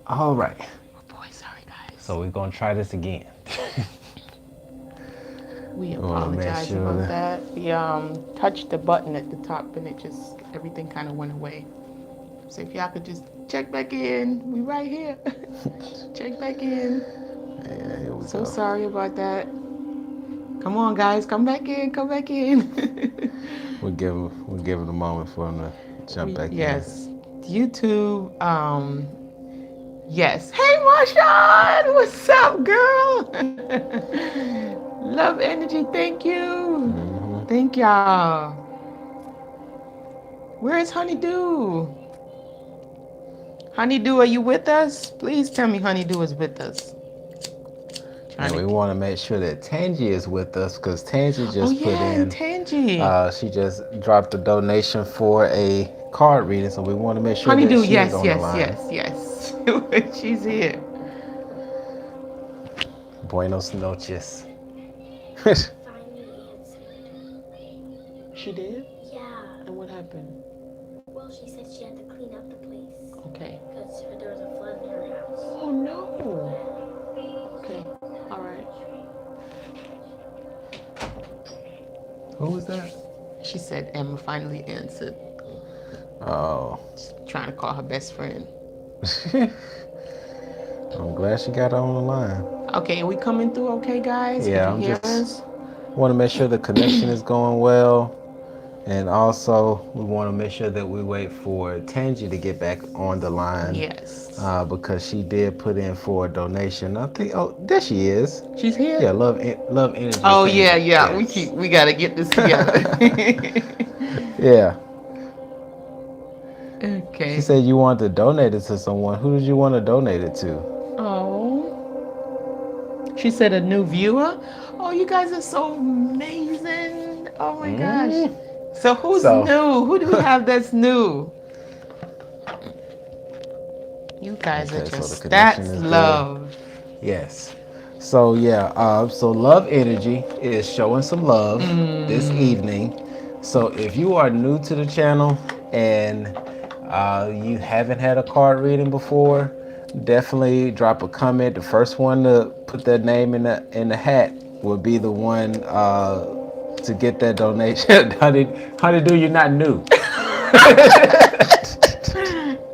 All right. Oh boy, sorry guys. So we're gonna try this again. We We want to make apologize sure about that. that. We touched the button at the top and it just everything kind of went away. So if y'all could just check back in, we right here. Check back in. Yeah, here we So go. sorry about that. Come on, guys, come back in, come back in. We'll give it a moment for them to jump back in. Yes, YouTube. Yes. Hey, Marshawn, what's up, girl? Love energy. Thank you. Hmm. Thank y'all. Where's Honeydew? Honeydew, are you with us? Please tell me Honeydew is with us. And Trying we to. want to make sure that Tangi is with us because Tangi Oh just put yeah, and in. Tangy. She just dropped a donation for a card reading, so we want to make sure that Honeydew. she is Yes, on the yes, line. yes, yes. She's here. Buenos noches. Finally answered. She did. Yeah. And what happened? Well, she said she had to clean up the place Okay. because there was a flood in her house. Oh no. Okay. All right. Who was that? She said Emma finally answered. Oh. She's trying to call her best friend. I'm glad she got on the line. Okay, are we coming through okay, guys? Could Yeah, you I'm hear just us? want to make sure the connection is going well. And also, we want to make sure that we wait for Tangi to get back on the line Yes. because she did put in for a donation. I think, oh, there she is. She's here? Yeah, love energy Oh yeah, Tangi. yeah. Yes. We gotta get this together. Yeah. She Okay. said you wanted to donate it to someone. Who did you want to donate it to? Oh. She said a new viewer. Oh, you guys are so amazing. Oh my gosh. Mm. So who's So, new? Who do we have that's new? You guys are okay, so the just connection that's is good. love. Yes. So yeah, so Love Energy is showing some love this Mm. evening. So if you are new to the channel and you haven't had a card reading before, definitely drop a comment. The first one to put their name in the hat will be the one to get that donation. Honeydew, you're not new.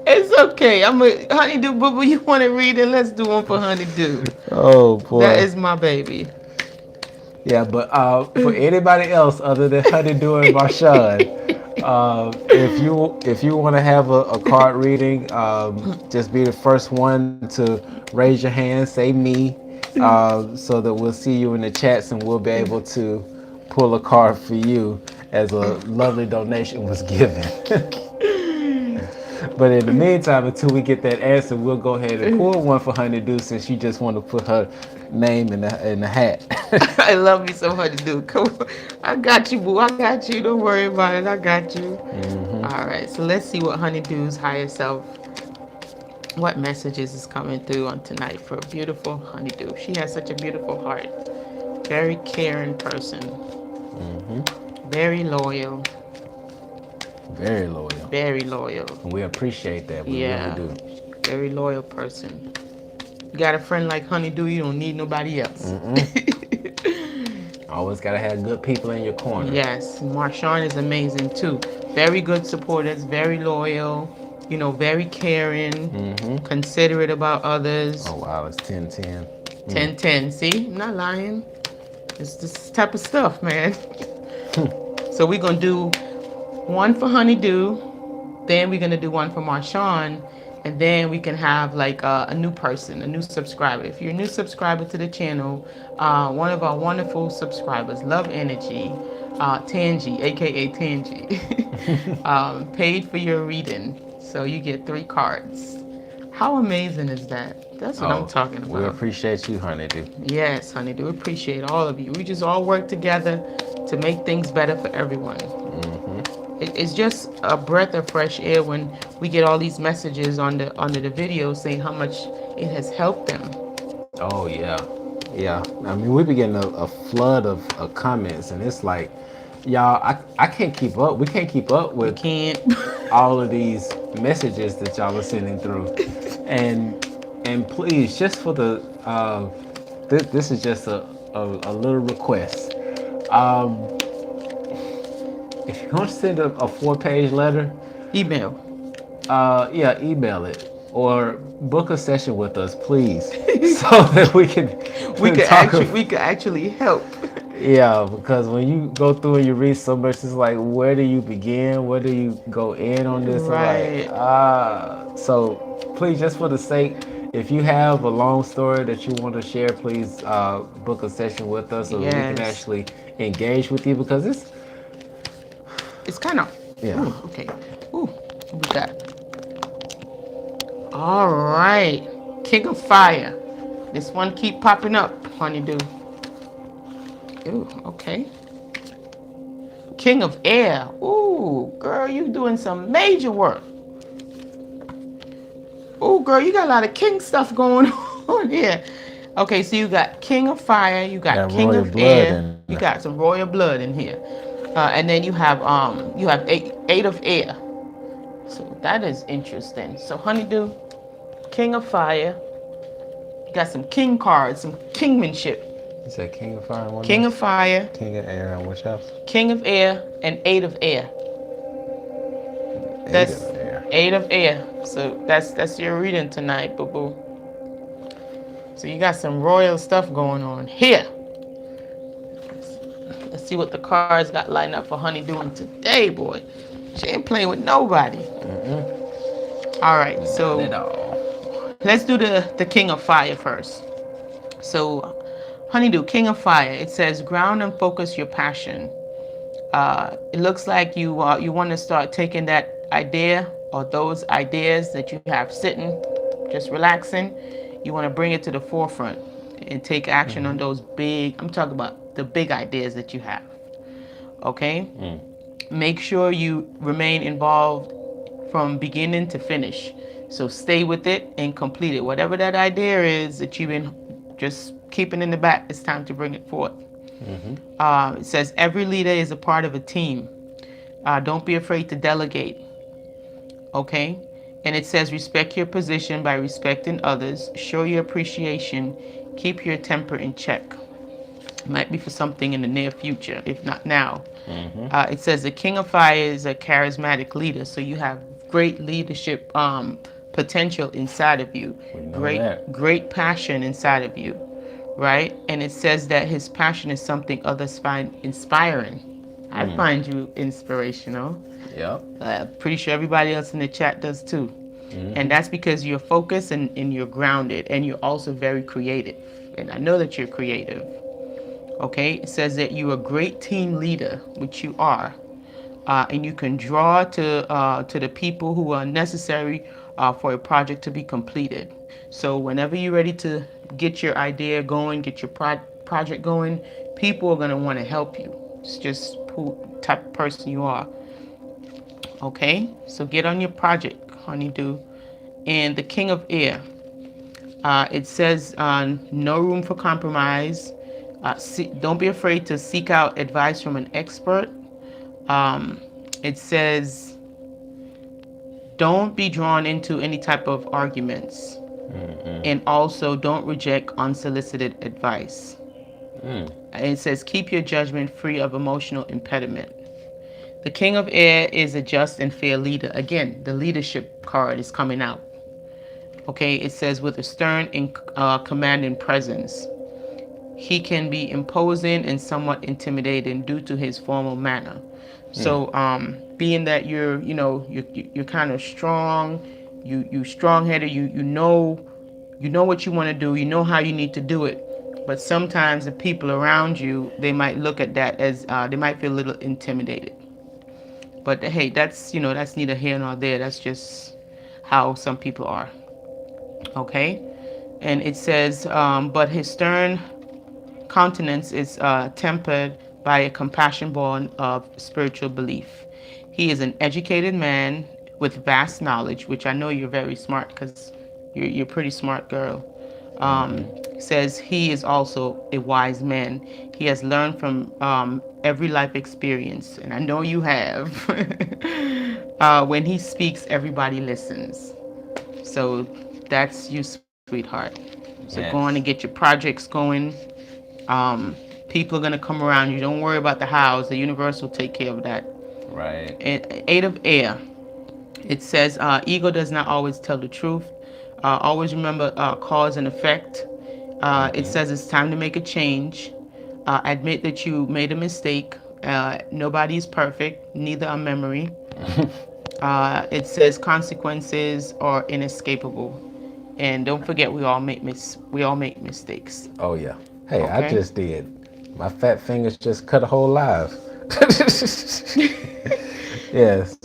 It's okay. I'm a honeydew boo boo. You want to read it? Let's do one for honeydew. Oh That boy. is my baby. Yeah, but for anybody else other than Honeydew and Marshawn, if you want to have a card reading, just be the first one to raise your hand, say me, so that we'll see you in the chats and we'll be able to pull a card for you as a lovely donation was given. But in the meantime, until we get that answer, we'll go ahead and pull one for Honeydew since she just want to put her name in the hat. I love you so honeydew. Come on. I got you, boo. I got you. Don't worry about it. I got you. All right. So let's see what honeydew's higher self, what messages is coming through on tonight for a beautiful honeydew. She has such a beautiful heart. Very caring person. Very loyal. Very loyal. Very loyal. And we appreciate that. We really Yeah. do. Very loyal person. You got a friend like Honeydew, you don't need nobody else. Always gotta have good people in your corner. Yes, Marshawn is amazing too. Very good supporters, very loyal, very caring, considerate about others. Oh wow, it's 10-10. 10-10. See, I'm not lying. It's this type of stuff, man. So we're going to do one for Honeydew, then we're going to do one for Marshawn, and then we can have like a new person, a new subscriber. If you're a new subscriber to the channel, one of our wonderful subscribers, Love Energy, Tangi, aka Tangi, paid for your reading. So you get 3 cards. How amazing is that? That's what I'm talking We about. appreciate you, Honeydew. Yes, Honeydew, appreciate all of you. We just all work together to make things better for everyone. It's just a breath of fresh air when we get all these messages under the video saying how much it has helped them. Oh yeah, yeah. I mean, we be getting a flood of comments, and it's like, y'all, I can't keep up. We can't keep up We with can't. all of these messages that y'all are sending through, and please, just for the this is just a little request. Um, if you're gonna send a 4-page letter, Email. yeah, email it or book a session with us, please, so that we can talk. We could actually help. Yeah, because when you go through and you read so much, it's like, where do you begin? Where do you go in on this? It's like, Right. so please, just for the sake, if you have a long story that you want to share, please book a session with us so that we can Yes. actually engage with you because It's kind of. yeah. Ooh, okay. Ooh, what we got? All right. King of Fire. This one keep popping up, Honeydew. Ooh, okay. King of Air. Ooh, girl, you doing some major work. Ooh, girl, you got a lot of king stuff going on here. Okay, so you got King of Fire, you got King Royal of blood Air, in you got some royal blood in here, and then you have eight of Air. So that is interesting. So Honeydew, King of Fire, you got some king cards, some kingmanship. You said King of Fire, one King more? of Fire, King of Air, and which house? King of Air, and Eight of Air. Eight That's of Air. Eight of Air. So that's your reading tonight, boo boo. So you got some royal stuff going on here. Let's see what the cards got lined up for Honey doing today, boy. She ain't playing with nobody. All right, so None at all. let's do the King of Fire first. So, Honeydew, King of Fire. It says ground and focus your passion. It looks like you want to start taking that idea or those ideas that you have sitting, just relaxing. You want to bring it to the forefront and take action on those big. I'm talking about the big ideas that you have. Okay. Make sure you remain involved from beginning to finish. So stay with it and complete it. Whatever that idea is that you've been just keeping in the back, it's time to bring it forth. It says every leader is a part of a team. Don't be afraid to delegate. Okay? And it says respect your position by respecting others. Show your appreciation. Keep your temper in check. Might be for something in the near future, if not now. It says the King of Fire is a charismatic leader, so you have great leadership potential inside of you. Great passion inside of you, right? And it says that his passion is something others find inspiring. I find you inspirational. Yep. Pretty sure everybody else in the chat does too. And that's because you're focused and you're grounded, and you're also very creative. And I know that you're creative. Okay, it says that you're a great team leader, which you are, and you can draw to the people who are necessary for a project to be completed. So whenever you're ready to get your idea going, get your project going, people are gonna want to help you. It's just who type of person you are. Okay, so get on your project, Honeydew. And the King of Air. It says no room for compromise. Don't be afraid to seek out advice from an expert. It says don't be drawn into any type of arguments. And also don't reject unsolicited advice. And it says keep your judgment free of emotional impediment. The King of Air is a just and fair leader. Again, the leadership card is coming out. Okay, it says with a stern and commanding presence. He can be imposing and somewhat intimidating due to his formal manner. So, being that you're kind of strong, you strong-headed, you know what you want to do, you know how you need to do it. But sometimes the people around you, they might look at that as they might feel a little intimidated. But hey, that's neither here nor there. That's just how some people are. Okay, and it says, but his stern countenance is tempered by a compassion born of spiritual belief. He is an educated man with vast knowledge, which I know you're very smart because you're a pretty smart girl. Says he is also a wise man. He has learned from every life experience, and I know you have. When he speaks, everybody listens. So that's you, sweetheart. So go on and get Yes. your projects going. Um, People are gonna come around you. Don't worry about the hows. The universe will take care of that. Right. And eight of air. It says ego does not always tell the truth. Always remember cause and effect. It says it's time to make a change. Admit that you made a mistake. Nobody is perfect, neither are memory. It says consequences are inescapable. And don't forget, we all make mistakes. Oh yeah. Hey, I Okay. just did. My fat fingers just cut a whole live. Yes.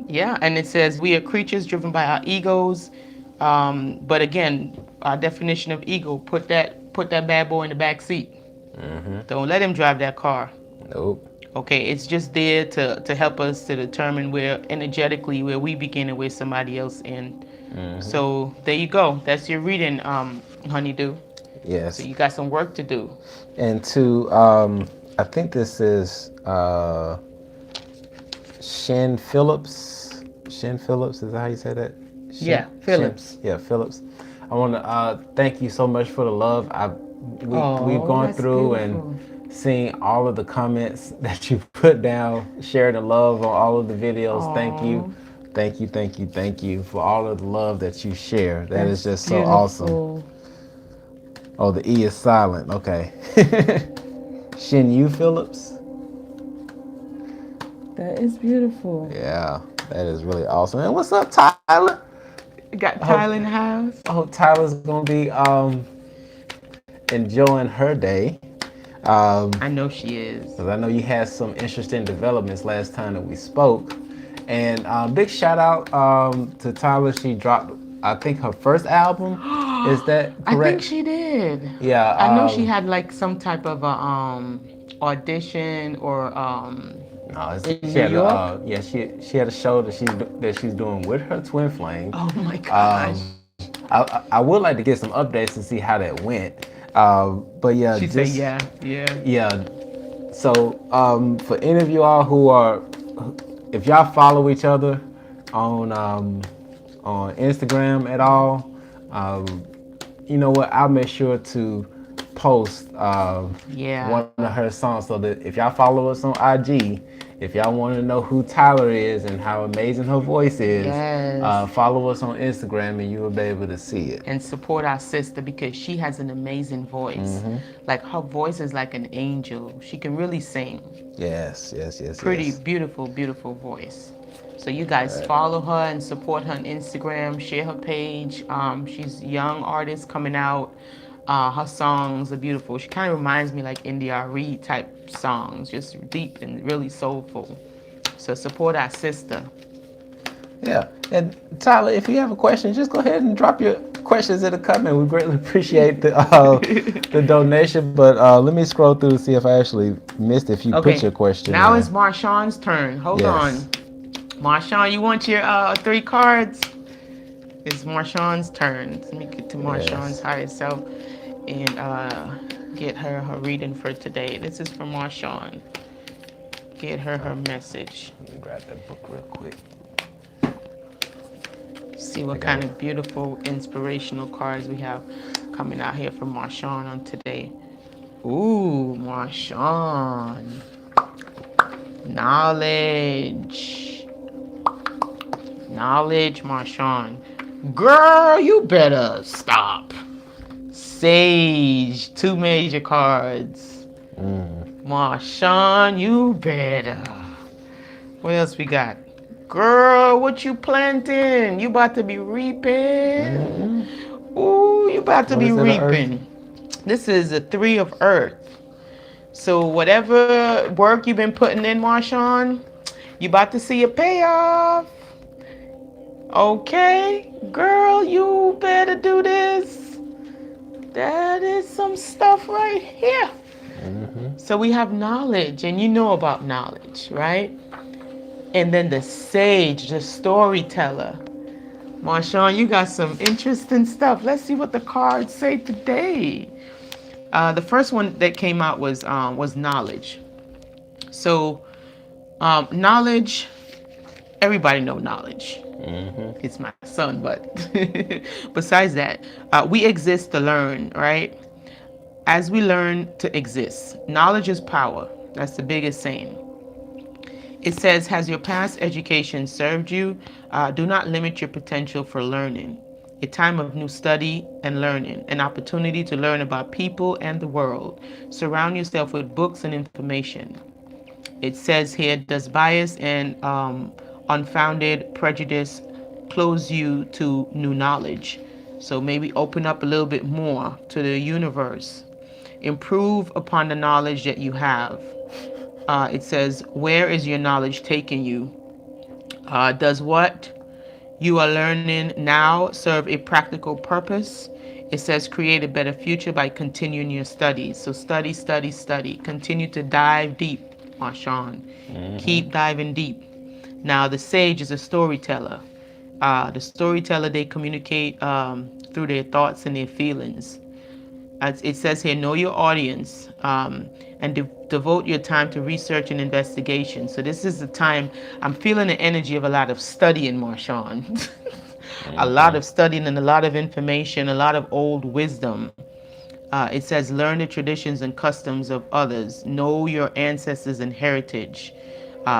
Yeah, and it says we are creatures driven by our egos. But again, our definition of ego: put that bad boy in the back seat. Don't let him drive that car. Nope. Okay, it's just there to help us to determine where energetically where we begin and where somebody else end. So there you go. That's your reading, Honeydew. So Yes. you got some work to do. And to I think this is Shin Phillips. Shin Phillips, is that how you say that? Yeah, Phillips. Yeah, Phillips. I want to thank you so much for the love. We've Oh, gone that's through beautiful. and seen all of the comments that you put down, sharing the love on all of the videos. Thank you, Oh, thank you, thank you, thank you for all of the love that you share. That is that's just so awesome. beautiful. Oh, the E is silent. Okay. Shin Yu Phillips. That is beautiful. Yeah, that is really awesome. And what's up, Tyler? Got I hope, Tyler in the house. I hope Tyler's gonna be enjoying her day. I know she is. Because I know you had some interesting developments last time that we spoke. And big shout out to Tyler. She dropped, I think, her first album. Is that I think correct? she did. Yeah. I know she had like some type of a audition or No, in she New had a York. yeah, she had a show that she's doing with her twin flame. Oh my gosh. I would like to get some updates and see how that went. But yeah, She said, just yeah, yeah. yeah. So for any of you all who are, if y'all follow each other on Instagram at all, you know what? I'll make sure to post Yeah. one of her songs so that if y'all follow us on IG, if y'all want to know who Tyler is and how amazing her voice is, Yes. follow us on Instagram and you will be able to see it. And support our sister because she has an amazing voice. Like her voice is like an angel. She can really sing. Yes, yes, yes, Pretty yes. beautiful, beautiful voice. So you guys follow her and support her on Instagram. Share her page. She's a young artist coming out. Her songs are beautiful. She kind of reminds me like India Reed type songs, just deep and really soulful. So support our sister. Yeah. And Tyler, if you have a question, just go ahead and drop your questions in the comment. We greatly appreciate the donation. But let me scroll through to see if I actually missed if you put your Okay, question now in. it's Marshawn's turn. Hold on. Yes. Marshawn, you want your 3 cards? It's Marshawn's turn. Let me get to Marshawn's Yes. higher self and get her reading for today. This is from Marshawn. Get her message. Let me grab that book real quick. See what kind of beautiful inspirational cards we have coming out here from Marshawn on today. Ooh, Marshawn. Knowledge. Knowledge, Marshawn. Girl, you better stop. Sage, 2 major cards. Marshawn, you better. What else we got? Girl, what you planting? You about to be reaping. Ooh, you about to What be is it, Earth? reaping. This is a 3 of earth. So whatever work you've been putting in, Marshawn, you about to see a payoff. Okay, girl, you better do this. That is some stuff right here. So we have knowledge, and you know about knowledge, right? And then the sage, the storyteller. Marshawn, you got some interesting stuff. Let's see what the cards say today. The first one that came out was knowledge. So knowledge everybody know knowledge. It's my son, but besides that, we exist to learn, right? As we learn to exist, knowledge is power. That's the biggest saying. It says, has your past education served you? Do not limit your potential for learning. A time of new study and learning, an opportunity to learn about people and the world. Surround yourself with books and information. It says here, does bias and unfounded prejudice close you to new knowledge? So maybe open up a little bit more to the universe. Improve upon the knowledge that you have. It says, where is your knowledge taking you? Does what you are learning now serve a practical purpose? It says, create a better future by continuing your studies. So study, study, study. Continue to dive deep, Marshawn. Keep diving deep. Now, the sage is a storyteller. The storyteller, they communicate through their thoughts and their feelings. As it says here, know your audience, and devote your time to research and investigation. So this is the time I'm feeling the energy of a lot of studying, Marshawn. A lot of studying and a lot of information, a lot of old wisdom. It says, learn the traditions and customs of others. Know your ancestors and heritage.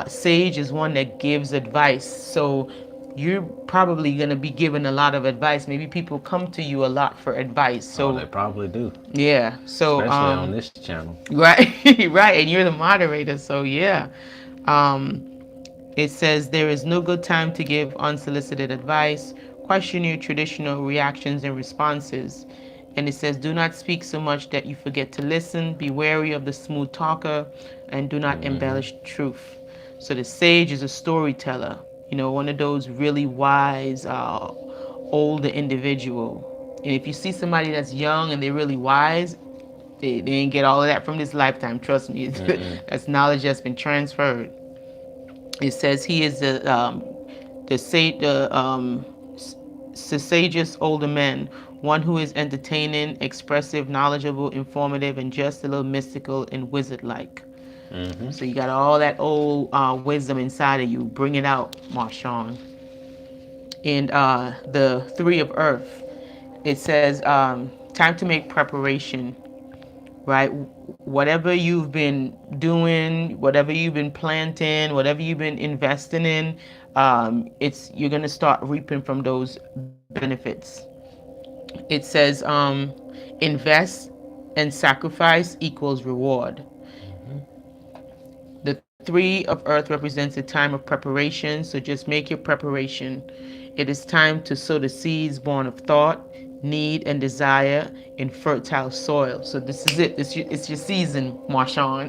Sage is one that gives advice. So you're probably going to be given a lot of advice. Maybe people come to you a lot for advice. So they probably do. yeah. So Especially on this channel. right, right, and you're the moderator. So yeah. It says there is no good time to give unsolicited advice. Question your traditional reactions and responses. And it says, do not speak so much that you forget to listen. Be wary of the smooth talker, and do not embellish truth. So the sage is a storyteller. You know, one of those really wise, older individual. And if you see somebody that's young and they're really wise, they didn't get all of that from this lifetime. Trust me, that's knowledge that's been transferred. It says he is the sagest older man, one who is entertaining, expressive, knowledgeable, informative, and just a little mystical and wizard-like. So you got all that old wisdom inside of you. Bring it out, Marshawn. And the three of earth, it says time to make preparation, right? Whatever you've been doing, whatever you've been planting, whatever you've been investing in, you're gonna start reaping from those benefits. It says invest and sacrifice equals reward. The three of earth represents a time of preparation, so just make your preparation. It is time to sow the seeds born of thought, need, and desire in fertile soil. So this is it. It's your season, Marshawn.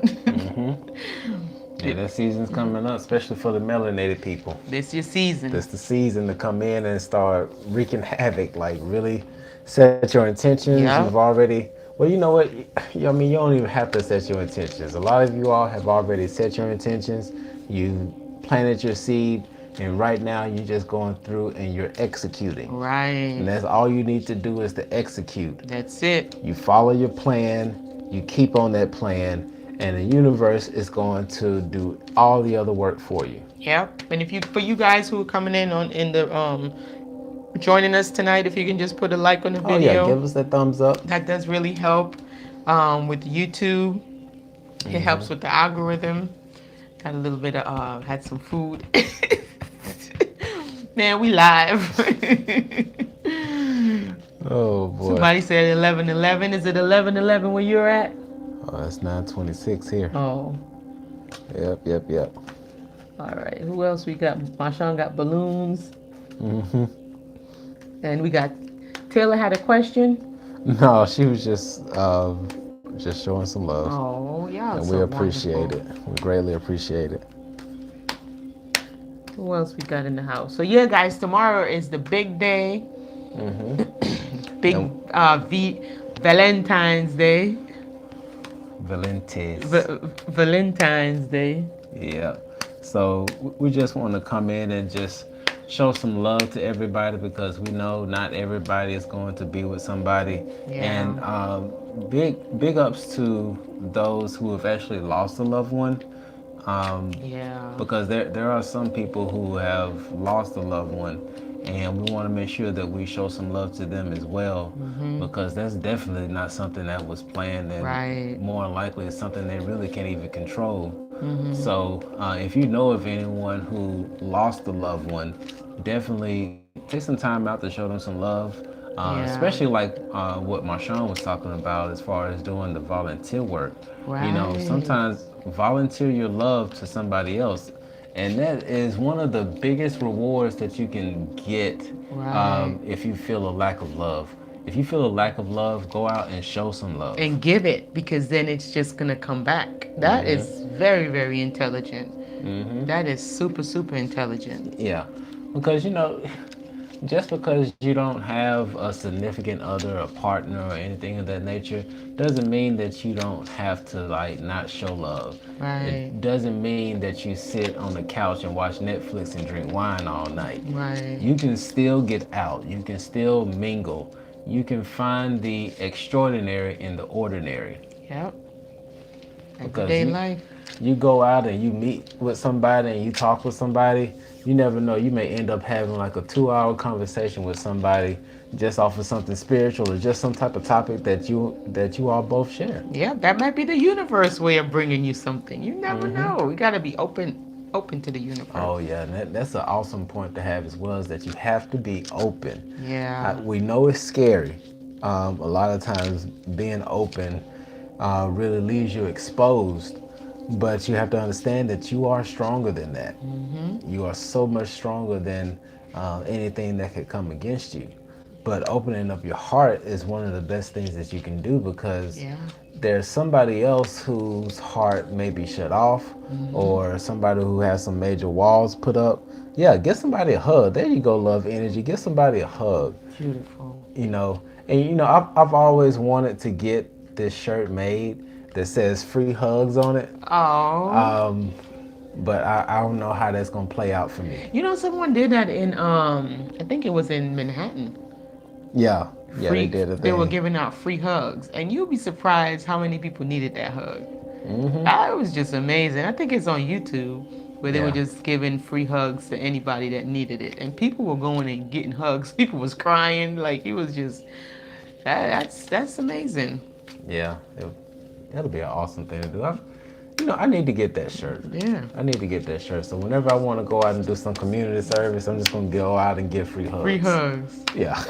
Yeah, that season's coming up, especially for the melanated people. This your season. That's the season to come in and start wreaking havoc. Like, really set your intentions. Yeah. You've already, well, you know what? I mean, you don't even have to set your intentions. A lot of you all have already set your intentions. You planted your seed, and right now you're just going through and you're executing. Right. And that's all you need to do is to execute. That's it. You follow your plan, you keep on that plan, and the universe is going to do all the other work for you. Yep. And for you guys who are coming in joining us tonight, if you can just put a like on the video. Oh yeah, give us that thumbs up. That does really help with YouTube. It helps with the algorithm. Got a little bit of had some food. Man, we live. Oh boy. Somebody said 11:11. Is it 11:11 where you're at? Oh, it's 9:26 here. Oh. Yep. All right. Who else we got? Marshawn got balloons. And we got Taylor had a question. No, she was just showing some love. Oh, yeah. And we appreciate it. We greatly appreciate it. Who else we got in the house? So yeah, guys, tomorrow is the big day. Big Valentine's Day. Valentine's Day. Yeah. So we just want to come in and just show some love to everybody, because we know not everybody is going to be with somebody. Yeah. And big ups to those who have actually lost a loved one. Yeah. Because there are some people who have lost a loved one, and we want to make sure that we show some love to them as well, because that's definitely not something that was planned, and Right. more than likely it's something they really can't even control. Mm-hmm. So if you know of anyone who lost a loved one, definitely take some time out to show them some love. Yeah. Especially like what Marshawn was talking about as far as doing the volunteer work. You know, Right. sometimes volunteer your love to somebody else, and that is one of the biggest rewards that you can get Right. if you feel a lack of love. If you feel a lack of love, go out and show some love. And give it, because then it's just gonna come back. That is very, very intelligent. That is super, super intelligent. Yeah, because you know, just because you don't have a significant other, a partner, or anything of that nature, doesn't mean that you don't have to like not show love. Right. It doesn't mean that you sit on the couch and watch Netflix and drink wine all night. Right. You can still get out. You can still mingle. You can find the extraordinary in the ordinary. Yep. Because Everyday life. you go out and you meet with somebody and you talk with somebody, you never know, you may end up having like a 2 hour conversation with somebody just off of something spiritual or just some type of topic that you all both share. Yeah, that might be the universe way of bringing you something. You never know. You gotta be open to the universe. Oh yeah, and that's an awesome point to have as well, is that you have to be open. Yeah. We know it's scary. A lot of times being open really leaves you exposed. But you have to understand that you are stronger than that. You are so much stronger than anything that could come against you. But opening up your heart is one of the best things that you can do, because Yeah. there's somebody else whose heart may be shut off, or somebody who has some major walls put up. Yeah, get somebody a hug. There you go, love energy. Get somebody a hug. Beautiful. You know, and you know, I've always wanted to get this shirt made that says free hugs on it. Oh. But I don't know how that's gonna play out for me. You know, someone did that in I think it was in Manhattan. Yeah, yeah, they Free did a they were thing. giving out free hugs, and you'll be surprised how many people needed that hug. That was just amazing. I think it's on YouTube, where they were Yeah, just giving free hugs to anybody that needed it, and people were going and getting hugs. People was crying, like it was just that's amazing. yeah, that'll be an awesome thing to do. I need to get that shirt. Yeah. I need to get that shirt. So whenever I want to go out and do some community service, I'm just gonna go out and get free hugs. Free hugs. Yeah.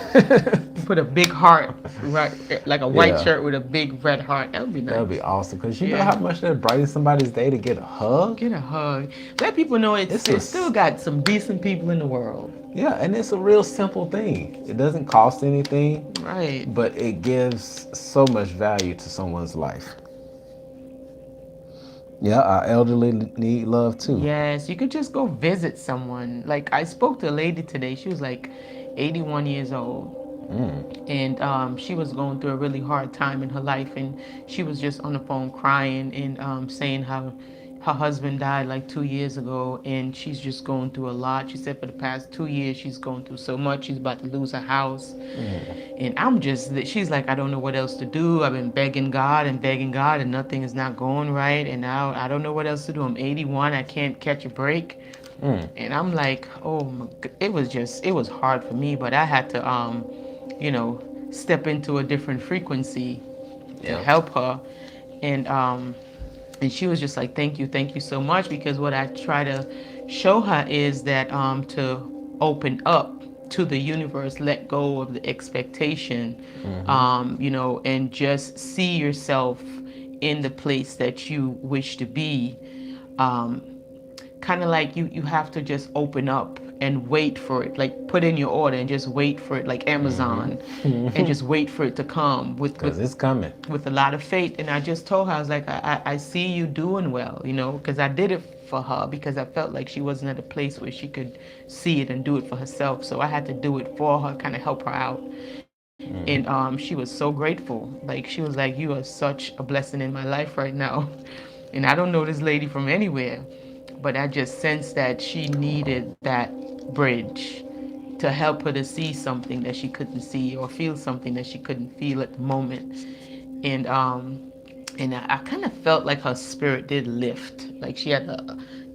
Put a big heart, right, like a white Yeah. shirt with a big red heart. That would be nice. That'll be awesome, because you know Yeah. how much that brightens somebody's day to get a hug. Get a hug. Let people know it's It's a- still got some decent people in the world. Yeah, and it's a real simple thing. It doesn't cost anything, Right. but it gives so much value to someone's life. Yeah, our elderly need love too. Yes, you could just go visit someone. Like I spoke to a lady today. She was like 81 years old. And she was going through a really hard time in her life, and she was just on the phone crying and saying how her husband died like 2 years ago, and she's just going through a lot. She said for the past 2 years she's going through so much. She's about to lose her house, and she's like, I don't know what else to do. I've been begging God and begging God, and nothing is not going right, and now I don't know what else to do. I'm 81. I can't catch a break. And I'm like, oh my, it was hard for me, but I had to step into a different frequency to Yeah. help her. And she was just like, thank you so much, because what I try to show her is that to open up to the universe, let go of the expectation, and just see yourself in the place that you wish to be. Kind of like you have to just open up and wait for it, like put in your order and just wait for it, like Amazon, and just wait for it to come Because it's coming. with a lot of faith. And I just told her, I was like, I see you doing well, because I did it for her, because I felt like she wasn't at a place where she could see it and do it for herself. So I had to do it for her, kind of help her out. And she was so grateful. Like she was like, you are such a blessing in my life right now. And I don't know this lady from anywhere, but I just sensed that she needed that bridge to help her to see something that she couldn't see, or feel something that she couldn't feel at the moment. And and I kind of felt like her spirit did lift. Like she had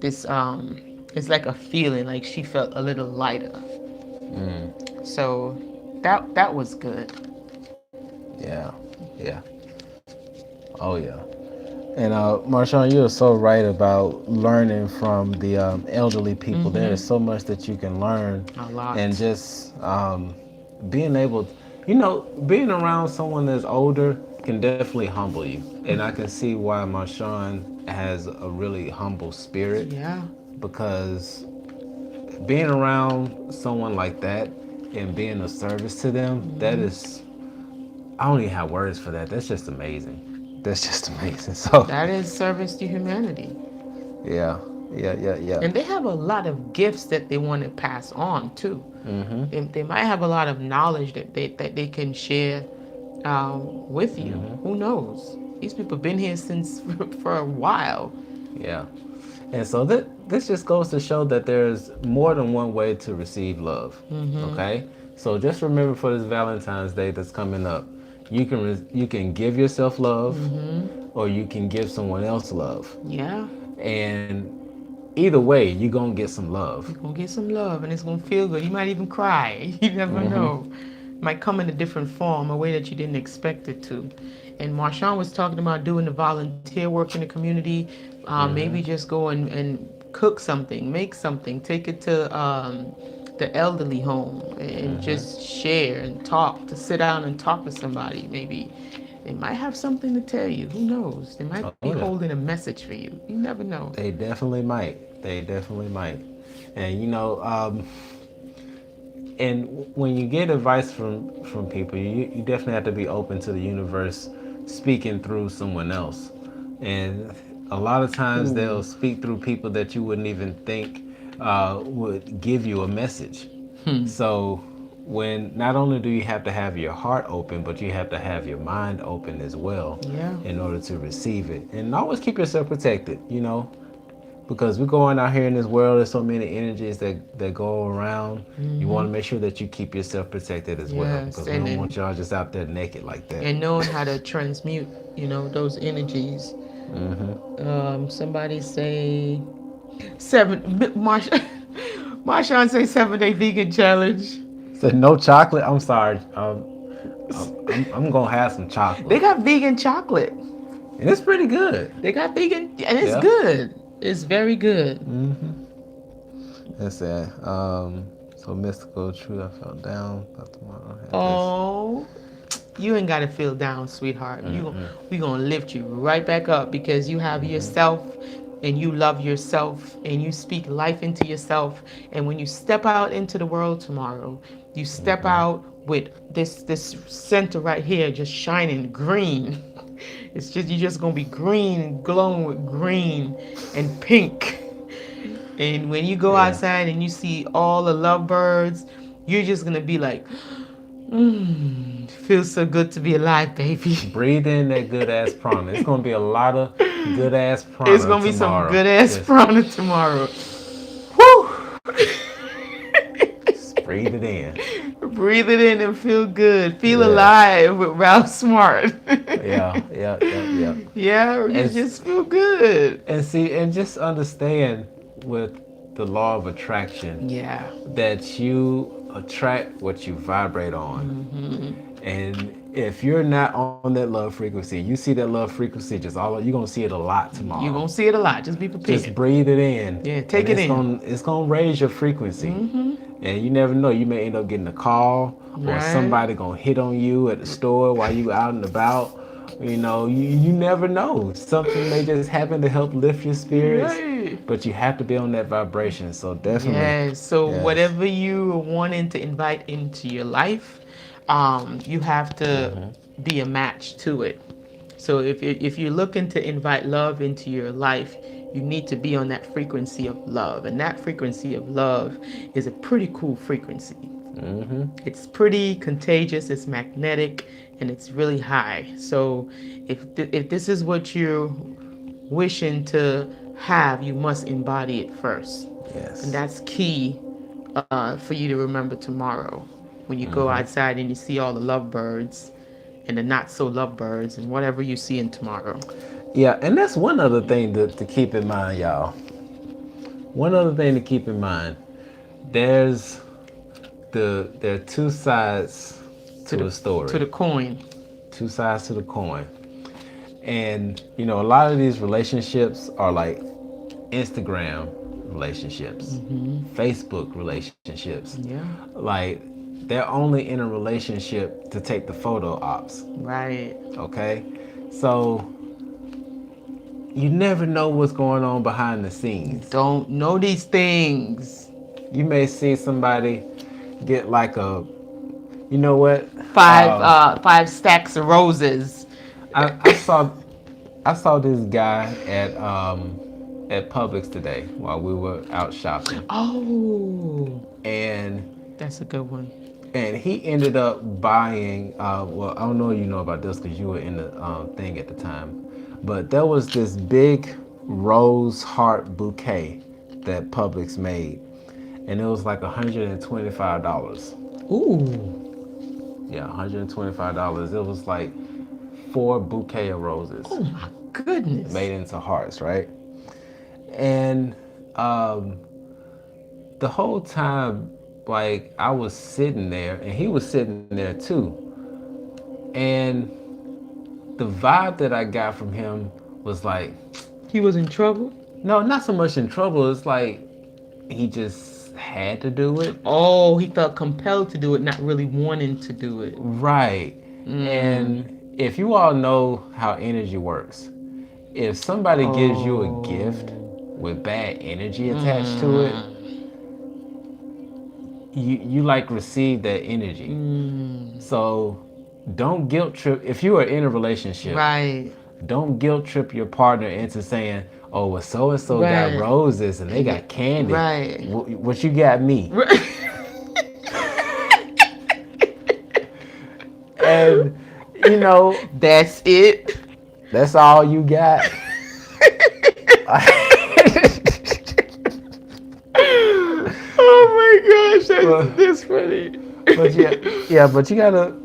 this it's like a feeling like she felt a little lighter. So that was good. Yeah. Yeah. Oh yeah. And Marshawn, you're so right about learning from the elderly people. There is so much that you can learn, A lot. and just being able, being around someone that's older can definitely humble you. And I can see why Marshawn has a really humble spirit, Yeah. because being around someone like that and being of service to them, that is, I don't even have words for that. That's just amazing. That's just amazing. So That is service to humanity. yeah, yeah, yeah, yeah. And they have a lot of gifts that they want to pass on too. They might have a lot of knowledge that they can share with you. Who knows? These people have been here since for a while. Yeah. And so this just goes to show that there's more than one way to receive love. Okay? So just remember, for this Valentine's Day that's coming up, you can give yourself love, or you can give someone else love. Yeah. And either way, you're going to get some love. You're gonna get some love and it's gonna feel good. You might even cry. You never know. Might come in a different form, a way that you didn't expect it to. And Marshawn was talking about doing the volunteer work in the community. Maybe just go and cook something, make something, take it to the elderly home and just share and talk, to sit down and talk to somebody. Maybe they might have something to tell you. Who knows? They might be holding a message for you. You never know. They definitely might. They definitely might. And and when you get advice from people, you definitely have to be open to the universe speaking through someone else. And a lot of times they'll speak through people that you wouldn't even think would give you a message. So when not only do you have to have your heart open, but you have to have your mind open as well, Yeah. in order to receive it. And always keep yourself protected, because we're going out here in this world. There's so many energies that go around. You want to make sure that you keep yourself protected as well, Yes, because we and don't then- want y'all just out there naked like that. And knowing how to transmute, those energies. Somebody say Marshawn say 7-day vegan challenge. So no chocolate. I'm sorry. I'm gonna have some chocolate. They got vegan chocolate. And it's pretty good. They got vegan, and it's Yeah. good. It's very good. That's it. So mystical, true. I fell down. Thought tomorrow had Oh, you ain't gotta feel down, sweetheart. We gonna lift you right back up, because you have yourself, and you love yourself, and you speak life into yourself. And when you step out into the world tomorrow, you step out with this center right here just shining green. You're just gonna be green and glowing with green and pink. And when you go outside and you see all the lovebirds, you're just gonna be like, feels so good to be alive, baby. Breathe in that good ass prana. It's gonna be a lot of good ass prana. It's gonna be tomorrow. some good ass Just prana tomorrow. Woo! breathe it in. Breathe it in and feel good. Feel Yeah. alive with Ralph Smart. Yeah. Yeah, you It's- just feel good. And see, and just understand with the law of attraction, Yeah. that you attract what you vibrate on. And if you're not on that love frequency, you see that love frequency you're gonna see it a lot tomorrow. You're gonna see it a lot. Just be prepared. Just breathe it in. Yeah, take And it in. It's gonna raise your frequency. And you never know, you may end up getting a call, or Right. somebody gonna hit on you at the store while you out and about. You never know. Something may just happen to help lift your spirits. Right. But you have to be on that vibration. So definitely. Yes. So Yes. whatever you are wanting to invite into your life, you have to be a match to it. So if you're looking to invite love into your life, you need to be on that frequency of love. And that frequency of love is a pretty cool frequency. It's pretty contagious, it's magnetic, and it's really high. So if this is what you're wishing to have, you must embody it first. Yes. And that's key for you to remember tomorrow. When you go outside and you see all the lovebirds, and the not so lovebirds and whatever you see in tomorrow. Yeah, and that's one other thing to keep in mind, y'all. One other thing to keep in mind. There's there are two sides to a story. To the coin. Two sides to the coin. And you know, a lot of these relationships are like Instagram relationships, Facebook relationships. Yeah. Like they're only in a relationship to take the photo ops. Right. Okay? So you never know what's going on behind the scenes. Don't know these things. You may see somebody get like a, you know what? Five stacks of roses. I saw this guy at Publix today while we were out shopping, Oh, and that's a good one. he ended up buying. Well, I don't know if you know about this because you were in the thing at the time, but there was this big rose heart bouquet that Publix made, and it was like $125. Ooh. Yeah, $125. It was like 4 bouquet of roses Oh my goodness. made into hearts, right? And the whole time, like I was sitting there, and he was sitting there too, and the vibe that I got from him was like, He was in trouble. no, not so much in trouble. It's like he just had to do it. Oh, he felt compelled to do it, not really wanting to do it. Right. And if you all know how energy works, if somebody gives you a gift with bad energy attached to it, you like receive that energy. So don't guilt trip if you are in a relationship. Right. Don't guilt trip your partner into saying, "Oh, well, so and so Right. got roses and they got candy. Right. What you got me?" And you know, That's it. that's all you got. Oh my gosh, Well, that's funny. But yeah, but you gotta.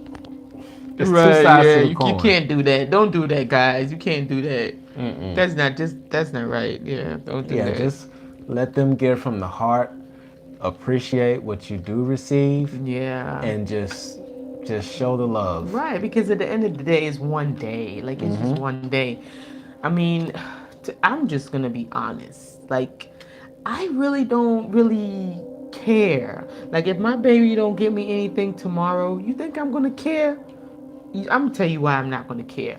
It's two Right, sides yeah, to the you coin. can't do that. Don't do that, guys. You can't do that. That's not right. Yeah, don't do Yeah, that. just let them get from the heart. Appreciate what you do receive, Yeah. and just show the love. Right, because at the end of the day, it's one day. Like, it's just one day. I mean, I'm just going to be honest. Like, I really don't really care. Like, if my baby don't give me anything tomorrow, you think I'm going to care? I'm going to tell you why I'm not going to care.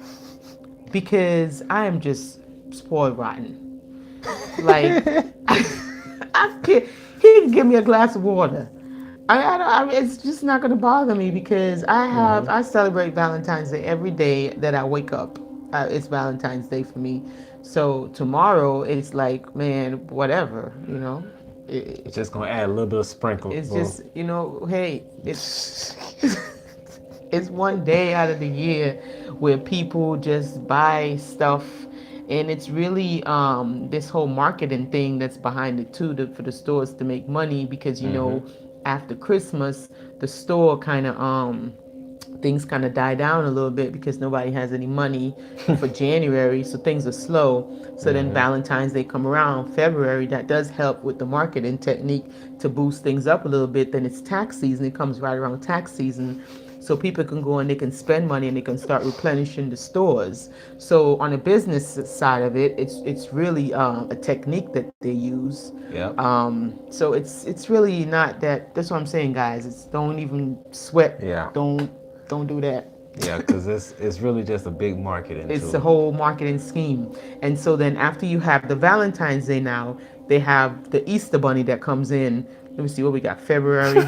Because I am just spoiled rotten. Like, I can't, he can give me a glass of water. It's just not going to bother me because I celebrate Valentine's Day every day that I wake up. It's Valentine's Day for me. So tomorrow it's like, man, whatever, you know. It's just gonna add a little bit of sprinkle. It's just, you know, hey, it's it's one day out of the year where people just buy stuff, and it's really this whole marketing thing that's behind it too, for the stores to make money, because you know, after Christmas the store kind of things kind of die down a little bit because nobody has any money for January, so things are slow. So then Valentine's Day come around, February, that does help with the marketing technique to boost things up a little bit. Then it's tax season, it comes right around tax season. So people can go and they can spend money and they can start replenishing the stores. So on the business side of it, it's really a technique that they use. Yeah. So it's really not that. That's what I'm saying, guys. It's don't even sweat. Yeah. Don't do that. Yeah, because it's really just a big marketing It's tool. the whole marketing scheme. And so then after you have the Valentine's Day, now they have the Easter bunny that comes in. Let me see what we got. February,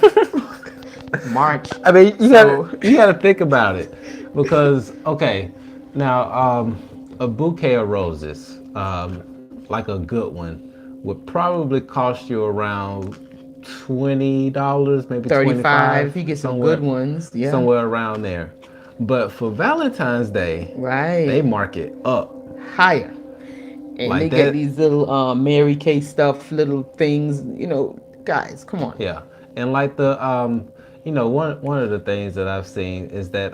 March. I mean, you gotta think about it, because okay, now a bouquet of roses, like a good one, would probably cost you around $20, maybe 35. $25. You get some good ones. Yeah. Somewhere around there. But for Valentine's Day, Right. they mark it up. Higher. And Like they that- get these little Mary Kay stuff, little things, you know, guys, come on. Yeah, and like the one of the things that I've seen is that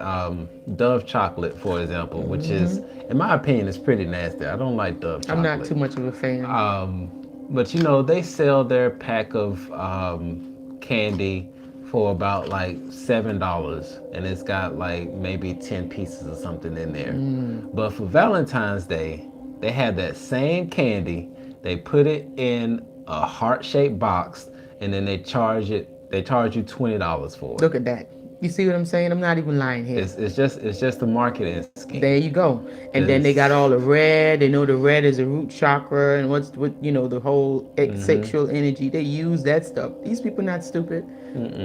Dove chocolate, for example, which is, in my opinion, is pretty nasty. I don't like Dove I'm not too chocolate. much of a fan. But they sell their pack of candy for about like $7, and it's got like maybe 10 pieces or something in there. But for Valentine's Day, they have that same candy. They put it in a heart-shaped box, and then they charge it. They charge you $20 for it. Look at that. You see what I'm saying? I'm not even lying here. It's just a marketing scheme. There you go. And then they got all the red. They know the red is a root chakra and the whole sexual energy. They use that stuff. These people not stupid.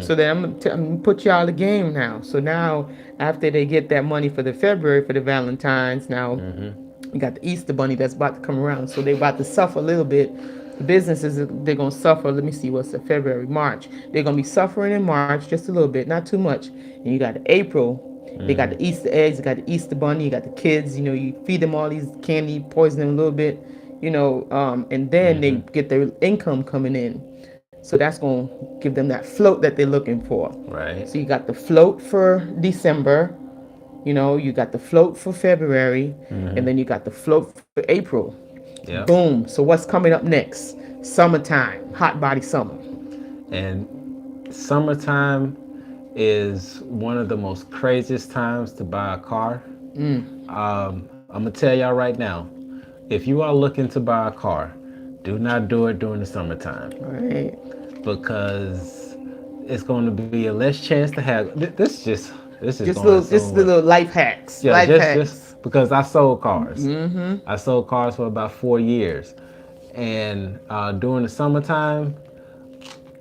So then I'm gonna put y'all the game now. So now after they get that money for the February for the Valentines, now you got the Easter bunny that's about to come around. So they about to suffer a little bit. The businesses, they're gonna suffer. Let me see, what's the February, March. They're gonna be suffering in March just a little bit, not too much. And you got the April. They got the Easter eggs, you got the Easter bunny, you got the kids, you feed them all these candy, poison them a little bit, and then they get their income coming in. So that's going to give them that float that they're looking for. Right. So you got the float for December, you got the float for February, and then you got the float for April. Yeah. Boom. So what's coming up next? Summertime, hot body summer. And summertime is one of the most craziest times to buy a car. I'm gonna tell y'all right now, if you are looking to buy a car, do not do it during the summertime. Right. Because it's going to be a less chance to have this. Just little life hacks. Yeah, life hacks. just because I sold cars. I sold cars for about 4 years, and during the summertime,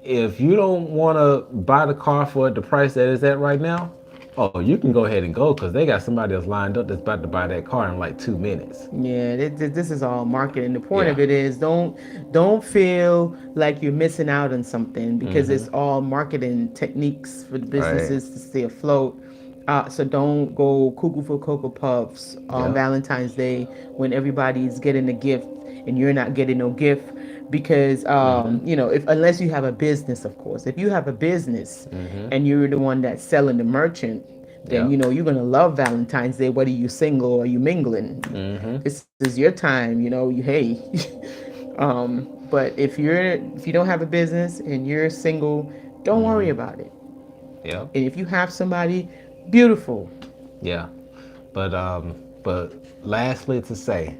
if you don't want to buy the car for the price that it's at right now, oh, you can go ahead and go because they got somebody else lined up that's about to buy that car in like 2 minutes. Yeah, this is all marketing. The point of it is don't feel like you're missing out on something because it's all marketing techniques for the businesses to stay afloat. So don't go cuckoo for Cocoa Puffs on Valentine's Day when everybody's getting a gift and you're not getting no gift. Because if unless you have a business, of course, if you have a business and you're the one that's selling the merchant, then you're gonna love Valentine's Day, whether you're single or you mingling. This is your time, hey. But if you don't have a business and you're single, don't worry about it. Yeah. And if you have somebody, beautiful. Yeah. But lastly to say,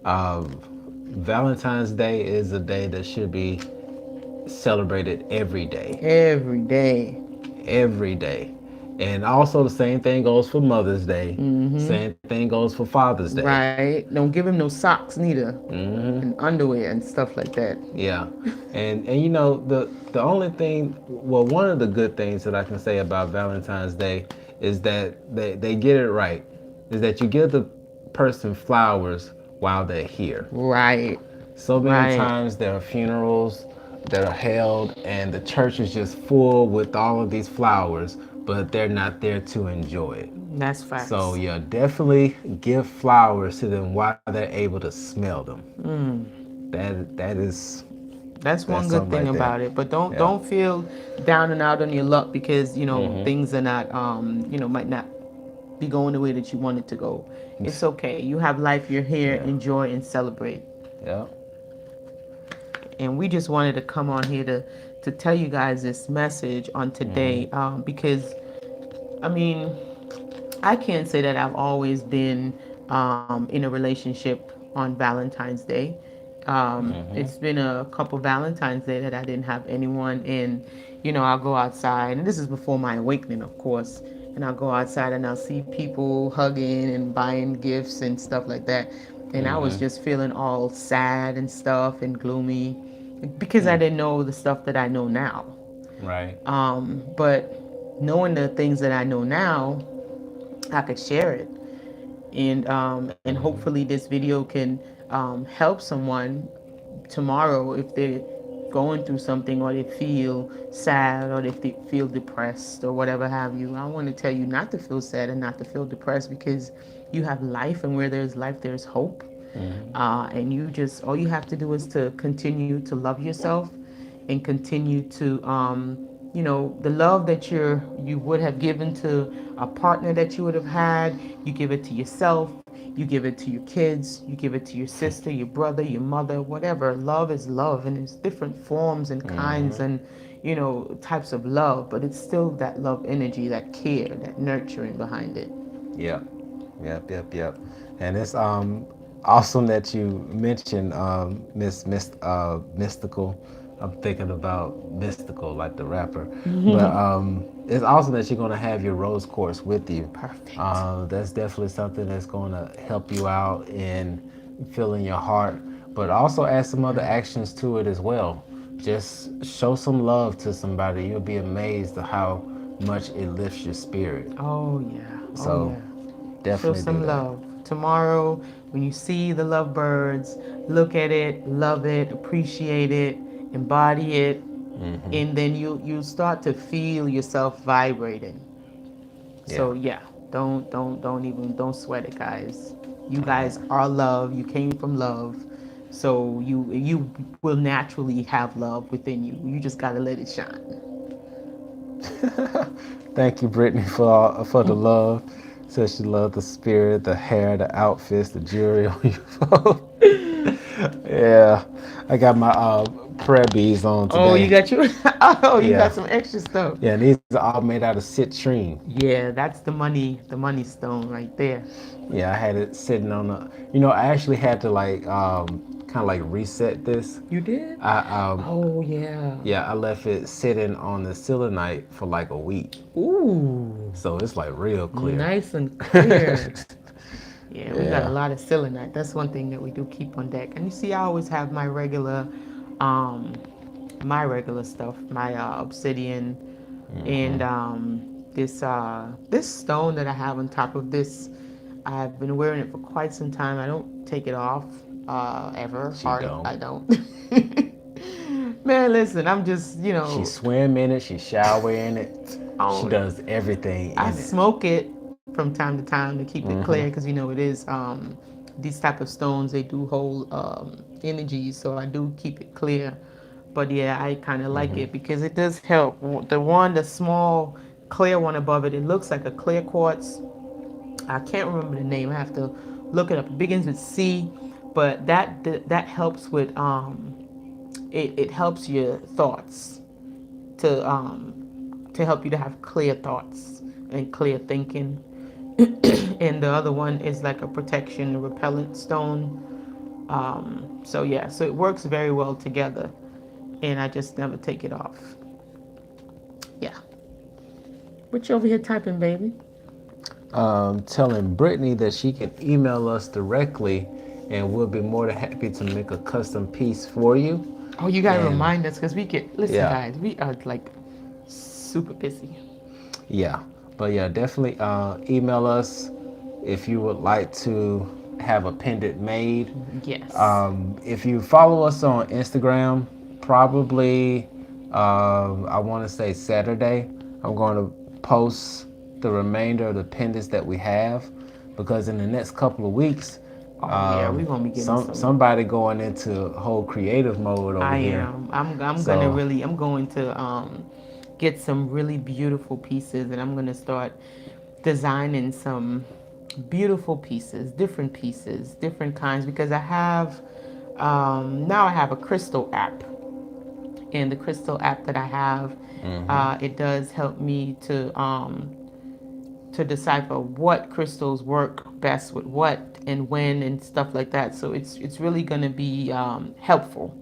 Valentine's Day is a day that should be celebrated every day. Every day. Every day. And also the same thing goes for Mother's Day. Same thing goes for Father's Day. Right. Don't give him no socks neither. And underwear and stuff like that. Yeah. And the only thing, well, one of the good things that I can say about Valentine's Day is that they get it right. Is that you give the person flowers while they're here. Right. So many times there are funerals that are held and the church is just full with all of these flowers, but they're not there to enjoy it. That's facts. So yeah, definitely give flowers to them while they're able to smell them. That's one good thing about it. But don't feel down and out on your luck because things are not might not be going the way that you want it to go. It's okay. You have life. You're here. Enjoy and celebrate. Yeah. And we just wanted to come on here to tell you guys this message on today because, I can't say that I've always been in a relationship on Valentine's Day. It's been a couple Valentine's Day that I didn't have anyone, and I'll go outside, and this is before my awakening, of course, and I'll go outside and I'll see people hugging and buying gifts and stuff like that, and I was just feeling all sad and stuff and gloomy because I didn't know the stuff that I know now. Right. But knowing the things that I know now, I could share it, and hopefully this video can help someone tomorrow if they're going through something or they feel sad or if they feel depressed or whatever have you. I want to tell you not to feel sad and not to feel depressed because you have life, and where there's life, there's hope. And all you have to do is to continue to love yourself and continue to the love that you would have given to a partner that you would have had, you give it to yourself, you give it to your kids, you give it to your sister, your brother, your mother, whatever. Love is love, and it's different forms and kinds and types of love, but it's still that love energy, that care, that nurturing behind it. Yep, yep. And it's awesome that you mentioned mystical. I'm thinking about mystical, like the rapper. But it's awesome that you're gonna have your rose quartz with you. Perfect. That's definitely something that's gonna help you out in filling your heart, but also add some other actions to it as well. Just show some love to somebody. You'll be amazed at how much it lifts your spirit. Oh yeah. So Yeah. Show definitely do some that. love. Tomorrow, when you see the lovebirds, look at it, love it, appreciate it, embody it, and then you start to feel yourself vibrating. Yeah. So yeah, don't sweat it, guys. You guys are love. You came from love, so you will naturally have love within you. You just gotta let it shine. Thank you, Brittany, for the love. Says she loved the spirit, the hair, the outfits, the jewelry on your phone. Yeah, I got my prayer beads on Oh, you today. got your oh, you got Yeah, some extra stuff. yeah, and these are all made out of citrine. Yeah, that's the money stone right there. Yeah, I had it sitting on a. I actually had to like kind of like reset this. You did? I Oh yeah. yeah, I left it sitting on the selenite for like a week, Ooh, so it's like real clear. nice and clear. Yeah, we got a Yeah. lot of selenite. That's one thing that we do keep on deck. And you see, I always have um, my regular stuff, my obsidian, and this stone that I have on top of this. I've been wearing it for quite some time. I don't take it off ever. She Hard, don't. I don't. Man, listen, I'm just She swim in it. She shower in it. She oh, does everything I in it. smoke it from time to time to keep it clear because it is these type of stones, they do hold energy, so I do keep it clear. But yeah, I kind of like it because it does help. The small clear one above it, it looks like a clear quartz. I can't remember the name. I have to look it up. It begins with C, but that helps with it helps your thoughts to help you to have clear thoughts and clear thinking. And the other one is like a protection, a repellent stone. So yeah, so it works very well together, and I just never take it off. Yeah. What you over here typing, baby? Telling Brittany that she can email us directly, and we'll be more than happy to make a custom piece for you. Oh, you gotta And remind us because we get listen, yeah, guys. We are like super busy. yeah, but yeah, definitely email us if you would like to have a pendant made. Yes. If you follow us on Instagram, probably I want to say Saturday, I'm going to post the remainder of the pendants that we have, because in the next couple of weeks, Oh yeah, we're gonna be getting some. somebody going into whole creative mode over I here. am. I'm gonna So really. I'm going to get some really beautiful pieces, and I'm gonna start designing some beautiful pieces, different kinds, because I have now I have a crystal app, and the crystal app that I have, it does help me to decipher what crystals work best with what and when and stuff like that. So it's really gonna be helpful.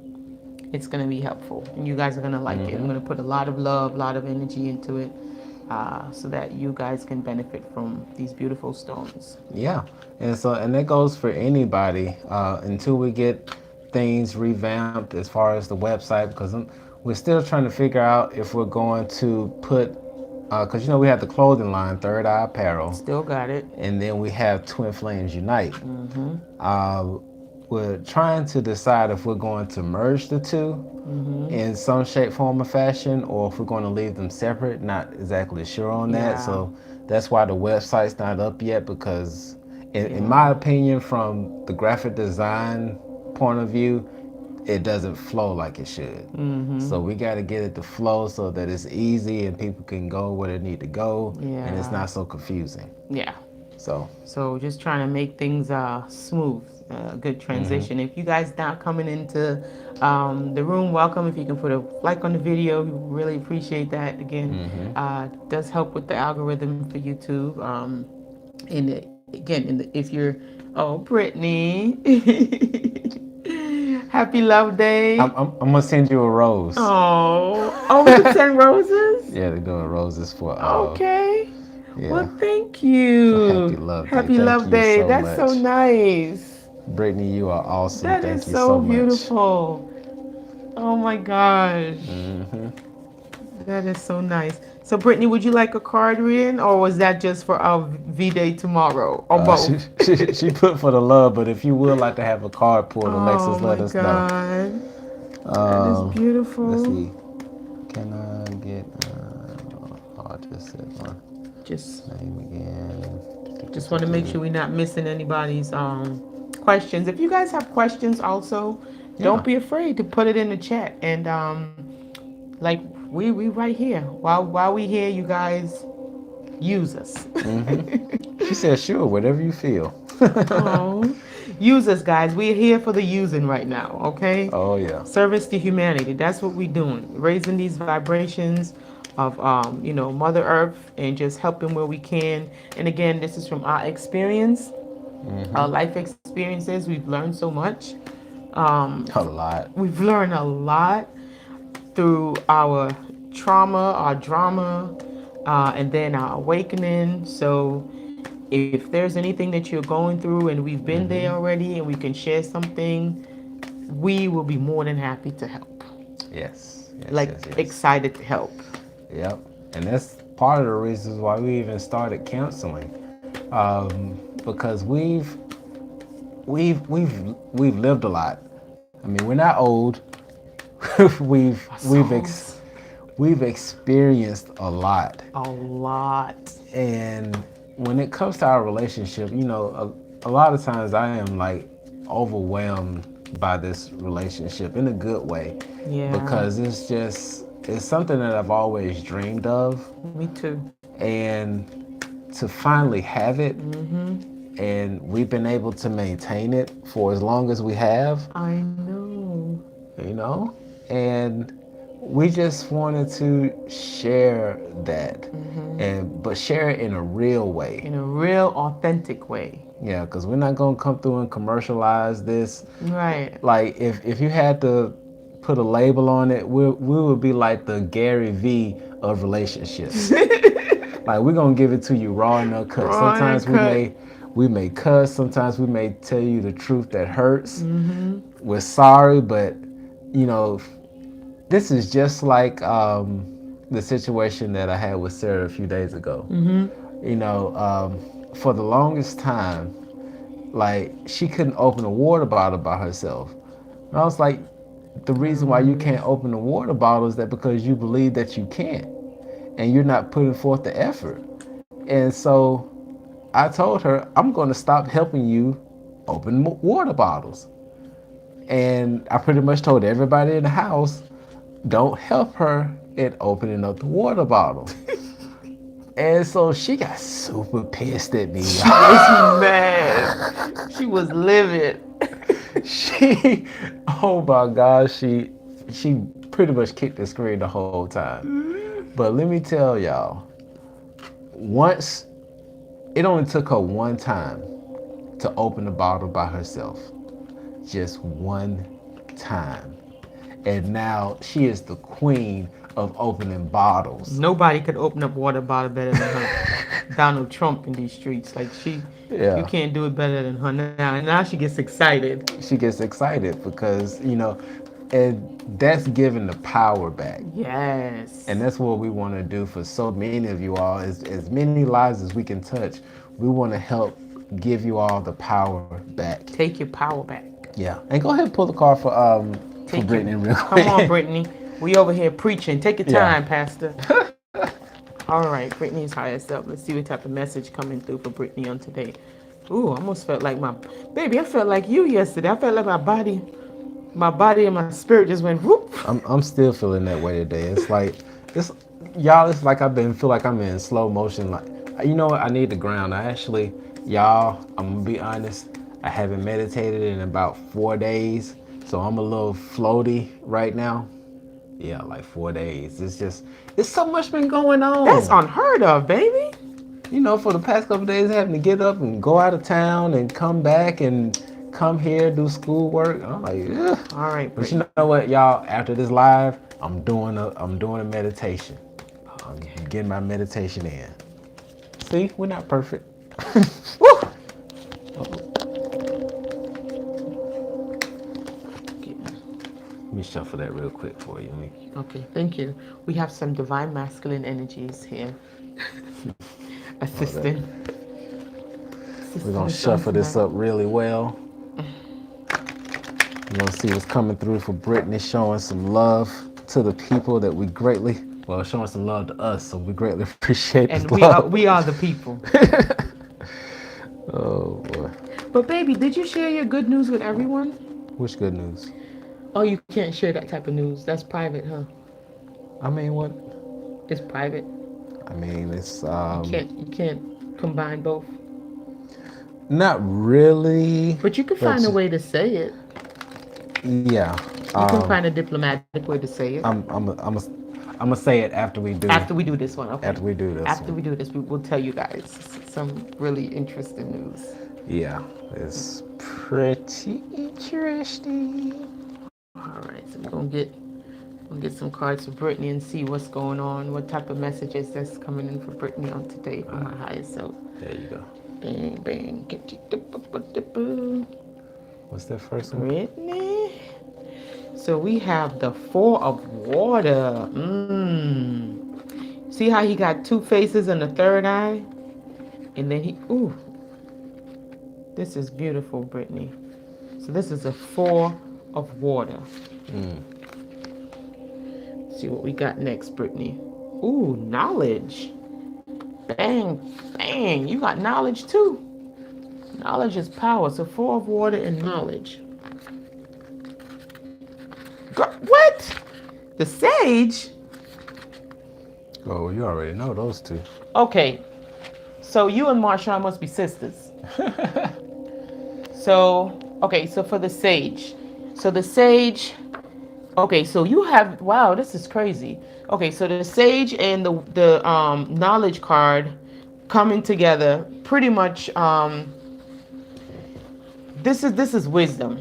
It's gonna be helpful, and you guys are gonna like it. I'm gonna put a lot of love, a lot of energy into it, so that you guys can benefit from these beautiful stones. yeah, and that goes for anybody until we get things revamped as far as the website, because we're still trying to figure out if we're going to put, because we have the clothing line Third Eye Apparel, Still got it. and then we have Twin Flames Unite. We're trying to decide if we're going to merge the two in some shape, form, or fashion, or if we're going to leave them separate. Not exactly sure on that. Yeah. So that's why the website's not up yet, because in Yeah. my opinion, from the graphic design point of view, it doesn't flow like it should. Mm-hmm. So we got to get it to flow so that it's easy and people can go where they need to go, and it's Yeah. not so confusing. Yeah. So So just trying to make things smooth, good transition. If you guys not coming into the room, welcome. If you can put a like on the video, we really appreciate that. Again, does help with the algorithm for YouTube. If you're, oh, Brittany, happy Love Day. I'm gonna send you a rose. Oh, we can send roses. Yeah, they're doing roses for. Okay. Yeah. Well, thank you. So happy Love Day. Happy Thank Love you Day. so That's so much. nice. Brittany, you are awesome. That Thank is you so much. beautiful. Oh my gosh. Mm-hmm. That is so nice. So, Brittany, would you like a card reading, or was that just for our V-Day tomorrow, or both? She put for the love, but if you would like to have a card pulled, Alexis, let us know. That is beautiful. Let's see. Can I get? I'll just say Just name again. Just want to make sure we're not missing anybody's questions. If you guys have questions also, don't be afraid to put it in the chat. And like we right here. While we here, you guys use us. She said, sure, whatever you feel. Oh, use us, guys. We're here for the using right now, okay? Oh, yeah. Service to humanity. That's what we're doing. Raising these vibrations of Mother Earth, and just helping where we can. And again, this is from our experience, our life experiences. We've learned so much. A lot. We've learned a lot through our trauma, our drama, and then our awakening. So if there's anything that you're going through and we've been there already and we can share something, we will be more than happy to help. Yes. Excited to help. Yep. And that's part of the reasons why we even started counseling, because we've lived a lot. I mean, we're not old. we've experienced a lot. A lot. And when it comes to our relationship, a lot of times I am like overwhelmed by this relationship in a good way. Yeah. Because it's something that I've always dreamed of. Me too. And to finally have it, and we've been able to maintain it for as long as we have. I know. And we just wanted to share that, but share it in a real way. In a real, authentic way. Yeah, because we're not going to come through and commercialize this. Right. Like, if you had to put a label on it, we would be like the Gary V of relationships. Like, we're going to give it to you raw and uncut. Sometimes we may cuss. Sometimes we may tell you the truth that hurts. We're sorry, but, this is just like the situation that I had with Sarah a few days ago. For the longest time, like, she couldn't open a water bottle by herself. And I was like, the reason why you can't open a water bottle is that because you believe that you can't, and you're not putting forth the effort. And so I told her, I'm going to stop helping you open water bottles. And I pretty much told everybody in the house, don't help her in opening up the water bottle. And so she got super pissed at me. She was mad. She was livid. Oh my gosh, she pretty much kicked the screen the whole time. But let me tell y'all, it only took her one time to open the bottle by herself. Just one time. And now she is the queen of opening bottles. Nobody could open up water bottle better than her. Donald Trump in these streets. Like, you can't do it better than her now. And now she gets excited. She gets excited because, and that's giving the power back. Yes. And that's what we want to do for so many of you all. As many lives as we can touch, we want to help give you all the power back. Take your power back. Yeah. And go ahead and pull the card for Brittany real quick. Come on, Brittany. We over here preaching. Take your time, Pastor. All right, Brittany's highest up. Let's see what type of message coming through for Brittany on today. Ooh, I almost felt like I felt like you yesterday. I felt like my body My body and my spirit just went whoop. I'm still feeling that way today. It's like it's y'all. It's like feel like I'm in slow motion. Like you know what? I need the ground. I actually, y'all. I'm gonna be honest. I haven't meditated in about 4 days, so I'm a little floaty right now. Yeah, like 4 days. It's so much been going That's on. unheard of, baby. You know, for the past couple of days, having to get up and go out of town and come back and come here do schoolwork. I'm like, ugh. All right, But you Brittany. know what, y'all? After this live, I'm doing a meditation. I'm getting my meditation in. See, we're not perfect. Woo. Okay. Let me shuffle that real quick for you. Okay, thank you. We have some divine masculine energies here. Assisting. We're gonna Assisting us on shuffle this tonight. up really well. We're gonna see what's coming through for Brittany, showing some love to the people that we greatly, well, showing some love to us, so we greatly appreciate And the love. we are the people. Oh boy, But baby, did you share your good news with everyone? which good news? Oh, you can't share that type of news. That's private, huh? I mean, what? It's private. I mean, it's You can't combine both. not really, But you can but find a way to say it. yeah. You can find a diplomatic way to say it. I'm gonna say it after we do. After we do this one, okay. After we do this After one. we do this, we will tell you guys some really interesting news. Yeah, it's pretty interesting. All right, so we'll get some cards for Brittany and see what's going on, what type of messages that's coming in for Brittany on today from my highest self. There you go. Bang, bang, get you. What's that first one? Brittany. So we have the Four of Water. See how he got two faces and a third eye? And then ooh. This is beautiful, Brittany. So this is a Four of Water. See what we got next, Brittany. Ooh, knowledge. Bang, bang. You got knowledge too. Knowledge is power. So Four of Water and knowledge. What? The Sage? Oh, you already know those two. Okay. So you and Marshawn must be sisters. So, okay, so for the Sage. So the Sage, okay, so you have, wow, this is crazy. Okay, so the Sage and the knowledge card coming together pretty much, this is wisdom.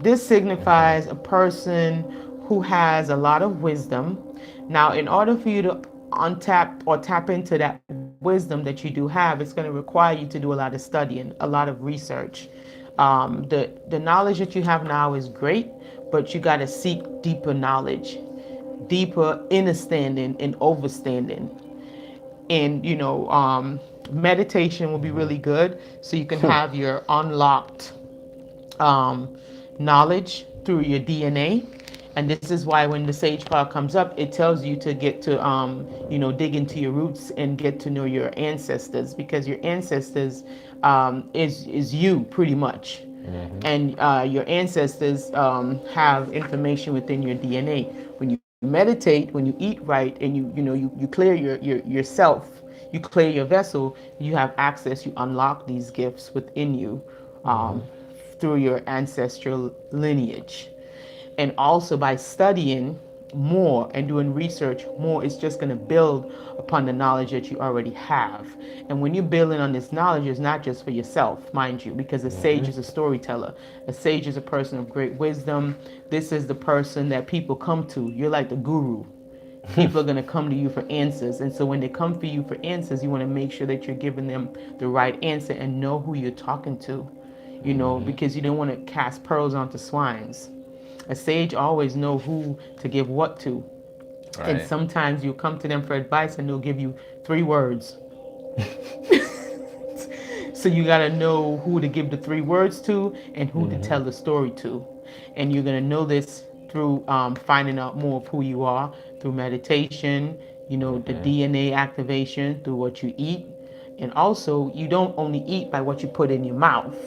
This signifies a person who has a lot of wisdom. Now, in order for you to untap or tap into that wisdom that you do have, it's going to require you to do a lot of studying, a lot of research. The knowledge that you have now is great, but you got to seek deeper knowledge, deeper understanding and overstanding. And meditation will be really good, so you can have your unlocked knowledge through your DNA. And this is why when the Sage card comes up, it tells you to get to dig into your roots and get to know your ancestors, because your ancestors is you pretty much. And your ancestors have information within your DNA. When you meditate, when you eat right, and you clear yourself, you clear your vessel, you have access, you unlock these gifts within you through your ancestral lineage. And also by studying more and doing research more, it's just going to build upon the knowledge that you already have. And when you're building on this knowledge, it's not just for yourself, mind you, because a sage is a storyteller. A sage is a person of great wisdom. This is the person that people come to. You're like the guru. People are going to come to you for answers. And so when they come for you for answers, you want to make sure that you're giving them the right answer and know who you're talking to, because you don't want to cast pearls onto swines. A sage always know who to give what to. Right. And sometimes you come to them for advice and they'll give you 3 words. So you got to know who to give the 3 words to and who to tell the story to. And you're going to know this through finding out more of who you are, through meditation, the DNA activation, through what you eat. And also, you don't only eat by what you put in your mouth.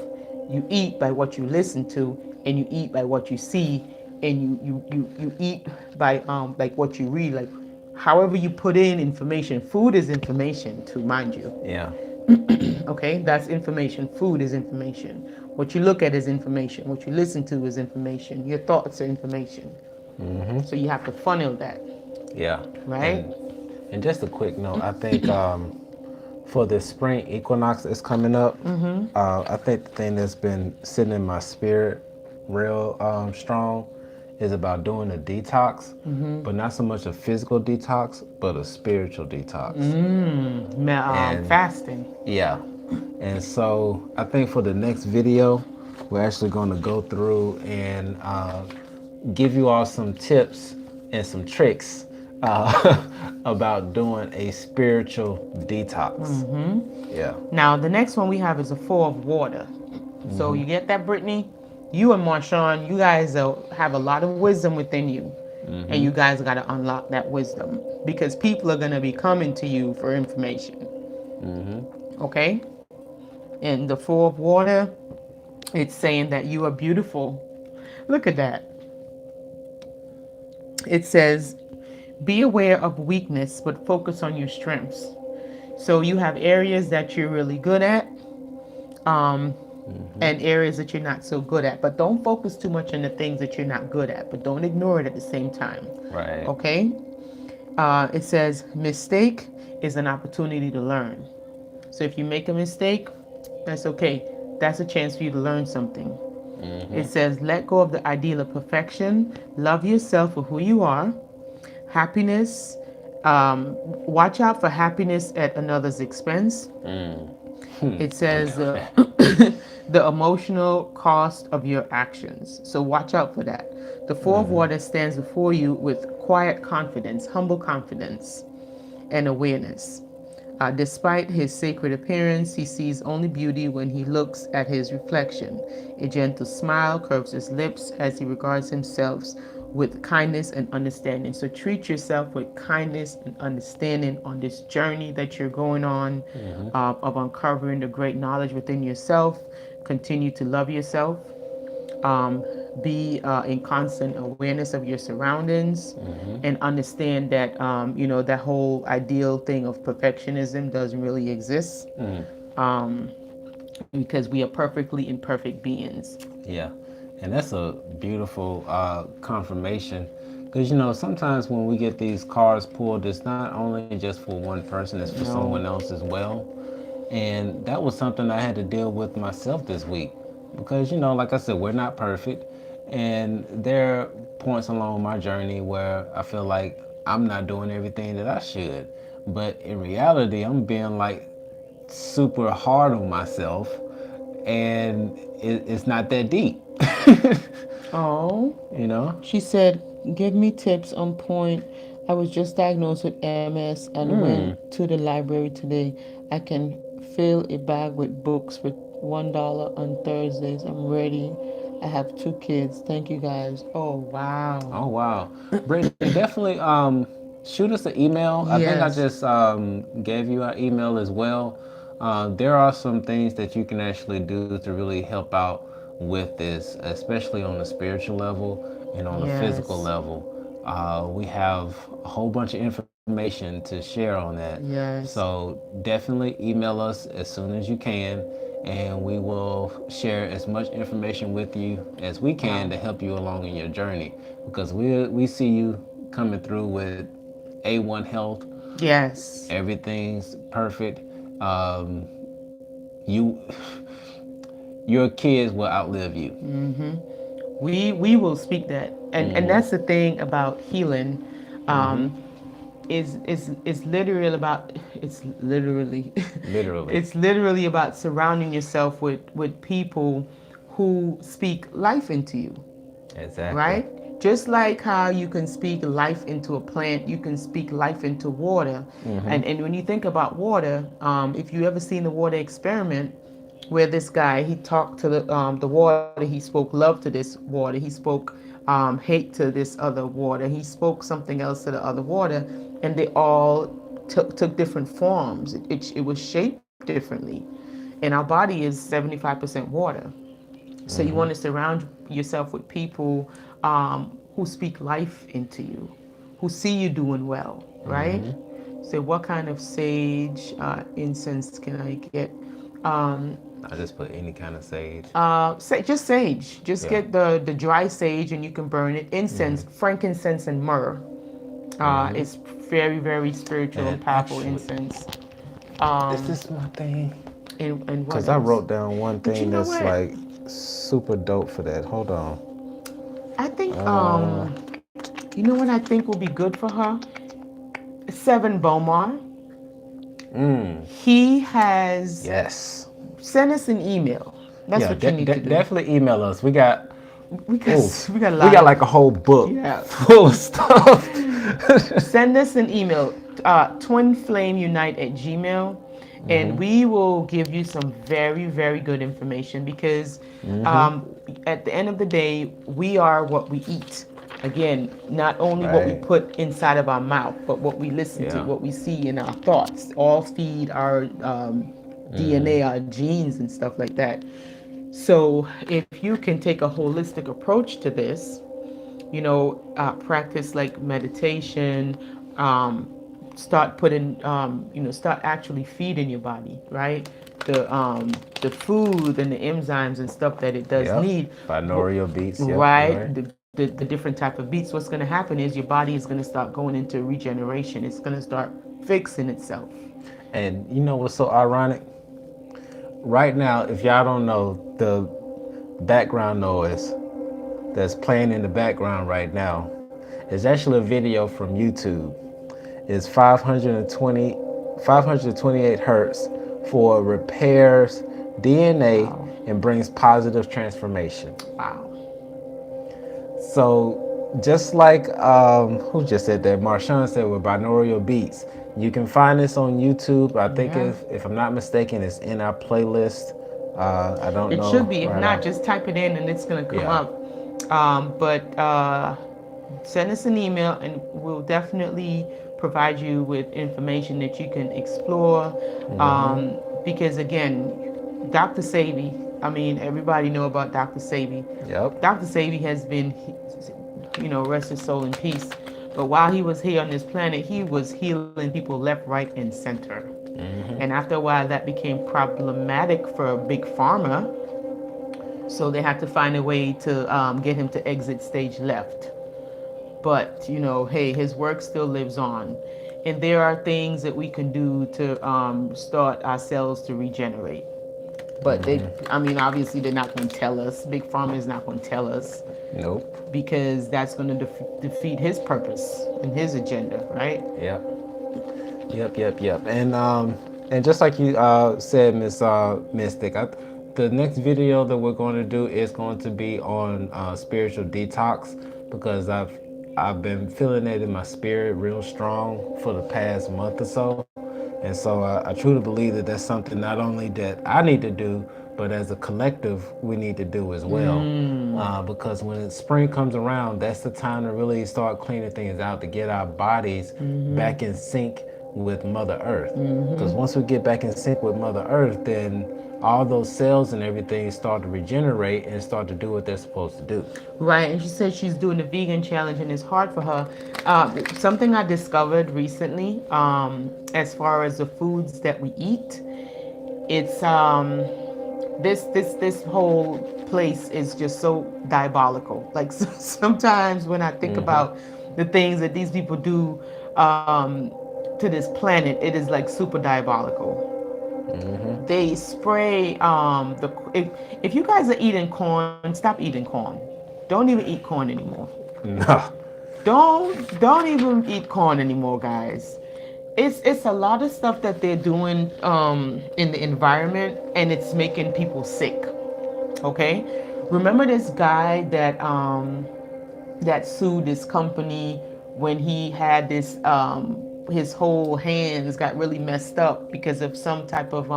You eat by what you listen to, and you eat by what you see and you eat by like what you read, like however you put in information. Food is information too, mind you. Yeah. Okay, that's information. Food is information. What you look at is information. What you listen to is information. Your thoughts are information. So you have to funnel that, Yeah. right? And just a quick note, I think for the spring equinox that's coming up, I think the thing that's been sitting in my spirit real strong is about doing a detox, but not so much a physical detox, but a spiritual detox. And Fasting. yeah, and so I think for the next video, we're actually going to go through and give you all some tips and some tricks about doing a spiritual detox. Yeah. Now the next one we have is a 4 of water. So you get that, Brittany? You and Marshawn, you guys have a lot of wisdom within you. And you guys got to unlock that wisdom because people are going to be coming to you for information. Okay? And the 4 of water, it's saying that you are beautiful. Look at that. It says, be aware of weakness, but focus on your strengths. So you have areas that you're really good at, and areas that you're not so good at. But don't focus too much on the things that you're not good at, but don't ignore it at the same time. Right. Okay? It says, mistake is an opportunity to learn. So if you make a mistake, that's okay. That's a chance for you to learn something. It says, let go of the ideal of perfection. Love yourself for who you are. Happiness. Watch out for happiness at another's expense. It says the emotional cost of your actions. So watch out for that. The 4 of water stands before you with quiet confidence, humble confidence, and awareness. Despite his sacred appearance, he sees only beauty when he looks at his reflection. A gentle smile curves his lips as he regards himself with kindness and understanding. So treat yourself with kindness and understanding on this journey that you're going on, of uncovering the great knowledge within yourself. Continue to love yourself. Be in constant awareness of your surroundings, and understand that that whole ideal thing of perfectionism doesn't really exist, because we are perfectly imperfect beings. Yeah, and that's a beautiful confirmation, because sometimes when we get these cards pulled, it's not only just for one person, it's for someone else as well. And that was something I had to deal with myself this week, because like I said, we're not perfect, and there are points along my journey where I feel like I'm not doing everything that I should, but in reality I'm being like super hard on myself, and it's not that deep. Oh, She she said, give me tips on point. I was just diagnosed with MS and went to the library today. I can fill a bag with books for $1 on Thursdays. I'm ready. I have 2 kids. Thank you guys. Oh, wow. Oh wow, Brittany, definitely shoot us an email. I think I Yes. just gave you our email as well. There are some things that you can actually do to really help out with this, especially on the spiritual level and on the physical Yes. level. We have a whole bunch of information to share on that. Yes. So definitely email us as soon as you can, and we will share as much information with you as we can to help you along in your journey, because we see you coming through with A1 health. Yes. Everything's perfect. You your kids will outlive you. We will speak that, and that's the thing about healing. Is literally about, it's literally Literally. it's literally about surrounding yourself with people who speak life into you, Exactly. right? Just like how you can speak life into a plant, you can speak life into water. And when you think about water, if you ever seen the water experiment, where this guy, he talked to the water, he spoke love to this water, he spoke hate to this other water, he spoke something else to the other water, and they all took different forms. It was shaped differently, and our body is 75% water. So you want to surround yourself with people who speak life into you, who see you doing well, right? So what kind of sage incense can I get? I just put any kind of sage. Just sage. Just Yeah. get the dry sage and you can burn it. Incense, frankincense, and myrrh. It's very, very spiritual and And powerful actually, incense. is this my thing? And what Because I else? wrote down one But you thing know that's what? like super dope for that. Hold on. I think Uh, you know what I think will be good for her? Seven Bomar. He has yes. send us an email. That's Yeah, what you need to do. definitely email us. We got We got oof, we got a we lot got of, like a whole book yeah. full of stuff. Send us an email, twinflamesunite@gmail, and we will give you some very, very good information because at the end of the day, we are what we eat. Again, not only what we Right. put inside of our mouth, but what we listen to, Yeah. what we see in our thoughts, all feed our DNA, our genes, and stuff like that. So if you can take a holistic approach to this, practice like meditation, start putting, start actually feeding your body, right? The food and the enzymes and stuff that it does Yep. need. Binaural beats. Yep. You're Right? right. The different type of beats. What's going to happen is your body is going to start going into regeneration. It's going to start fixing itself. And you know what's so ironic? Right now, if y'all don't know, the background noise that's playing in the background right now is actually a video from YouTube. It's 528 hertz for repairs DNA and brings positive transformation. Wow. So just like who just said that? Marshawn said with binaural beats. You can find this on YouTube. I think Yeah. if I'm not mistaken, it's in our playlist. I don't It know. should be. If right not, off. just type it in and it's going to come Yeah. up. But send us an email and we'll definitely provide you with information that you can explore. Because again, Dr. Sebi, I mean, everybody know about Dr. Sebi. Yep. Dr. Sebi has been, rest his soul in peace. But while he was here on this planet, he was healing people left, right, and center. And after a while, that became problematic for Big Pharma. So they had to find a way to get him to exit stage left. But, hey, his work still lives on. And there are things that we can do to start our cells to regenerate. But obviously they're not going to tell us. Big Pharma is not going to tell us. Nope. Because that's going to defeat his purpose and his agenda, right? Yep. And just like you said, Miss Mystic, the next video that we're going to do is going to be on spiritual detox because I've been feeling it in my spirit real strong for the past month or so. And so I truly believe that that's something not only that I need to do, but as a collective, we need to do as well. Because when spring comes around, that's the time to really start cleaning things out, to get our bodies back in sync with Mother Earth. Because once we get back in sync with Mother Earth, then all those cells and everything start to regenerate and start to do what they're supposed to do. Right, and she said she's doing the vegan challenge and it's hard for her. Something I discovered recently, as far as the foods that we eat, it's this whole place is just so diabolical. Like sometimes when I think about the things that these people do to this planet, it is like super diabolical. They spray if you guys are eating corn, stop eating corn. Don't even eat corn anymore. No. Don't even eat corn anymore, guys. It's a lot of stuff that they're doing in the environment, and it's making people sick. Okay, remember this guy that sued this company when he had this his whole hands got really messed up because of some type of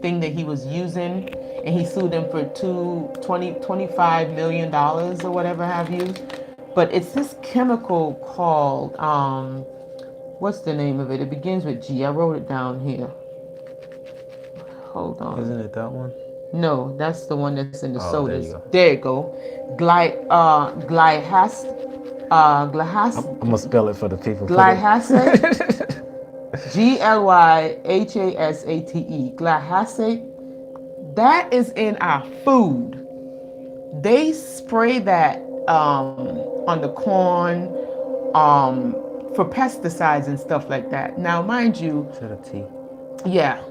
thing that he was using, and he sued them for $25 million or whatever have you. But it's this chemical called what's the name of it? It begins with G. I wrote it down here. Hold on. Isn't it that one? No, that's the one that's in the Oh, there you sodas. go. There you go. Glyhas, I'm gonna spell it for the people. glyhasate, Glyhasate, glyhasate. That is in our food. They spray that on the corn for pesticides and stuff like that. Now, mind you, Is that a T? yeah,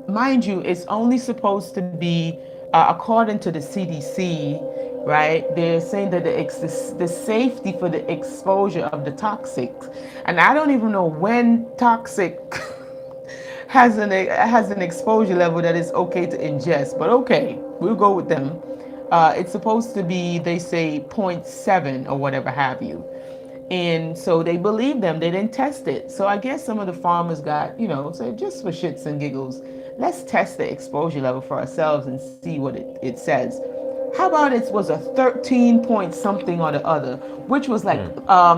mind you, it's only supposed to be, according to the CDC, right? They're saying that the safety for the exposure of the toxics, and I don't even know when toxic has an exposure level that is okay to ingest, but okay, we'll go with them. It's supposed to be, they say, zero point 0.7 or whatever have you. And so they believe them. They didn't test it. So I guess some of the farmers got, said just for shits and giggles, let's test the exposure level for ourselves and see what it says. How about it was a 13 point something or the other, which was like,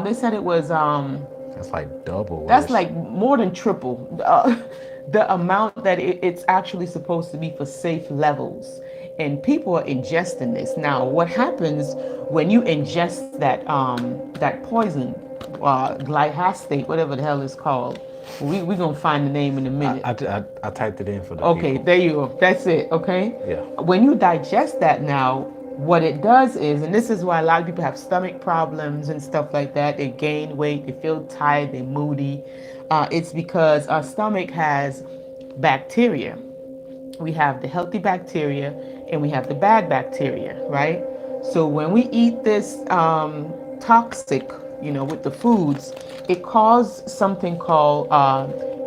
they said it was, That's like double. that's like more than triple the amount that it's actually supposed to be for safe levels. And people are ingesting this. Now, what happens when you ingest that poison, glyphosate, whatever the hell it's called? We're going to find the name in a minute. I typed it in for the Okay, people. there you go. That's it, okay? Yeah. When you digest that now, what it does is, and this is why a lot of people have stomach problems and stuff like that, they gain weight, they feel tired, they're moody. It's because our stomach has bacteria. We have the healthy bacteria and we have the bad bacteria, right? So when we eat this toxic, with the foods, it causes something called